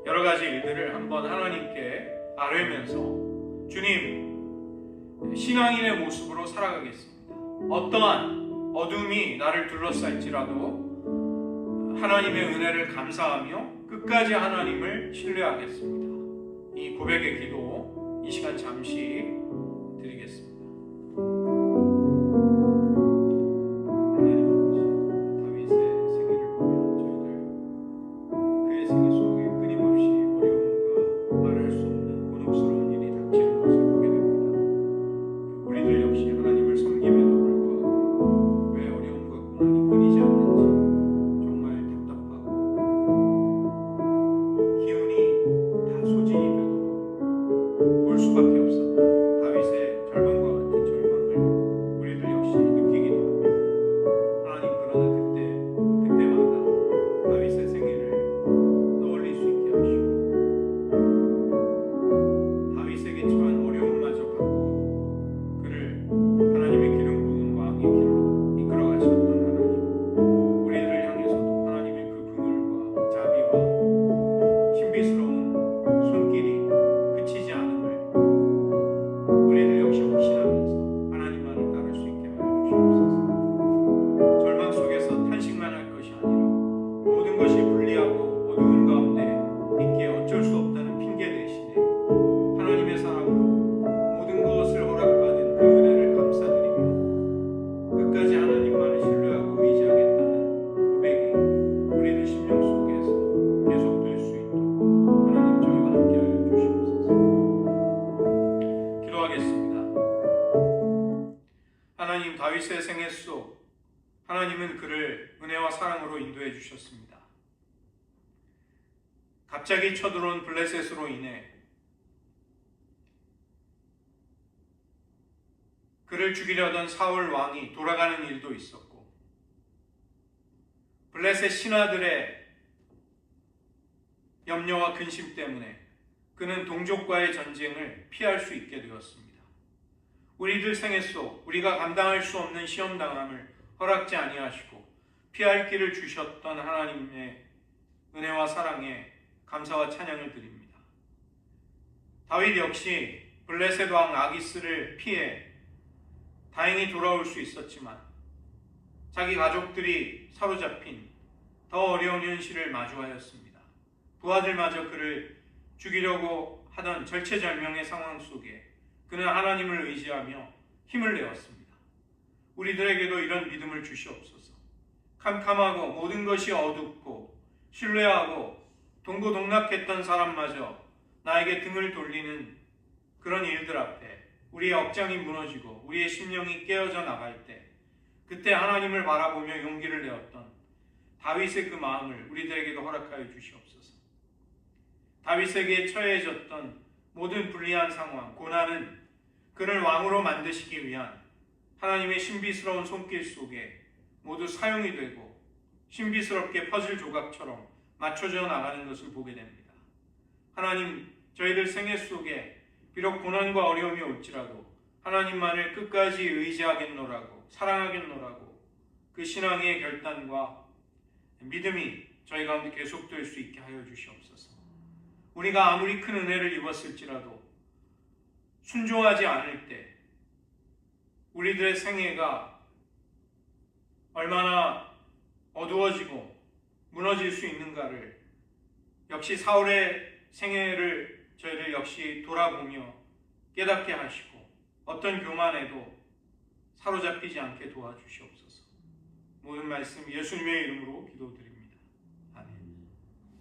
여러 가지 일들을 한번 하나님께 아뢰면서 주님, 신앙인의 모습으로 살아가겠습니다. 어떠한 어둠이 나를 둘러쌀지라도 하나님의 은혜를 감사하며 끝까지 하나님을 신뢰하겠습니다. 이 고백의 기도 이 시간 잠시 드리겠습니다. 다윗의 생애 속 하나님은 그를 은혜와 사랑으로 인도해 주셨습니다. 갑자기 쳐들어온 블레셋으로 인해 그를 죽이려던 사울 왕이 돌아가는 일도 있었고, 블레셋 신하들의 염려와 근심 때문에 그는 동족과의 전쟁을 피할 수 있게 되었습니다. 우리들 생애 속 우리가 감당할 수 없는 시험당함을 허락지 아니하시고 피할 길을 주셨던 하나님의 은혜와 사랑에 감사와 찬양을 드립니다. 다윗 역시 블레셋 왕 아기스를 피해 다행히 돌아올 수 있었지만 자기 가족들이 사로잡힌 더 어려운 현실을 마주하였습니다. 부하들마저 그를 죽이려고 하던 절체절명의 상황 속에 그는 하나님을 의지하며 힘을 내었습니다. 우리들에게도 이런 믿음을 주시옵소서. 캄캄하고 모든 것이 어둡고 신뢰하고 동고동락했던 사람마저 나에게 등을 돌리는 그런 일들 앞에 우리의 억장이 무너지고 우리의 심령이 깨어져 나갈 때 그때 하나님을 바라보며 용기를 내었던 다윗의 그 마음을 우리들에게도 허락하여 주시옵소서. 다윗에게 처해졌던 모든 불리한 상황, 고난은 그를 왕으로 만드시기 위한 하나님의 신비스러운 손길 속에 모두 사용이 되고 신비스럽게 퍼즐 조각처럼 맞춰져 나가는 것을 보게 됩니다. 하나님, 저희들 생애 속에 비록 고난과 어려움이 올지라도 하나님만을 끝까지 의지하겠노라고, 사랑하겠노라고 그 신앙의 결단과 믿음이 저희 가운데 계속될 수 있게 하여 주시옵소서. 우리가 아무리 큰 은혜를 입었을지라도 순종하지 않을 때 우리들의 생애가 얼마나 어두워지고 무너질 수 있는가를 역시 사울의 생애를 저희들 역시 돌아보며 깨닫게 하시고 어떤 교만에도 사로잡히지 않게 도와주시옵소서. 모든 말씀 예수님의 이름으로 기도드립니다.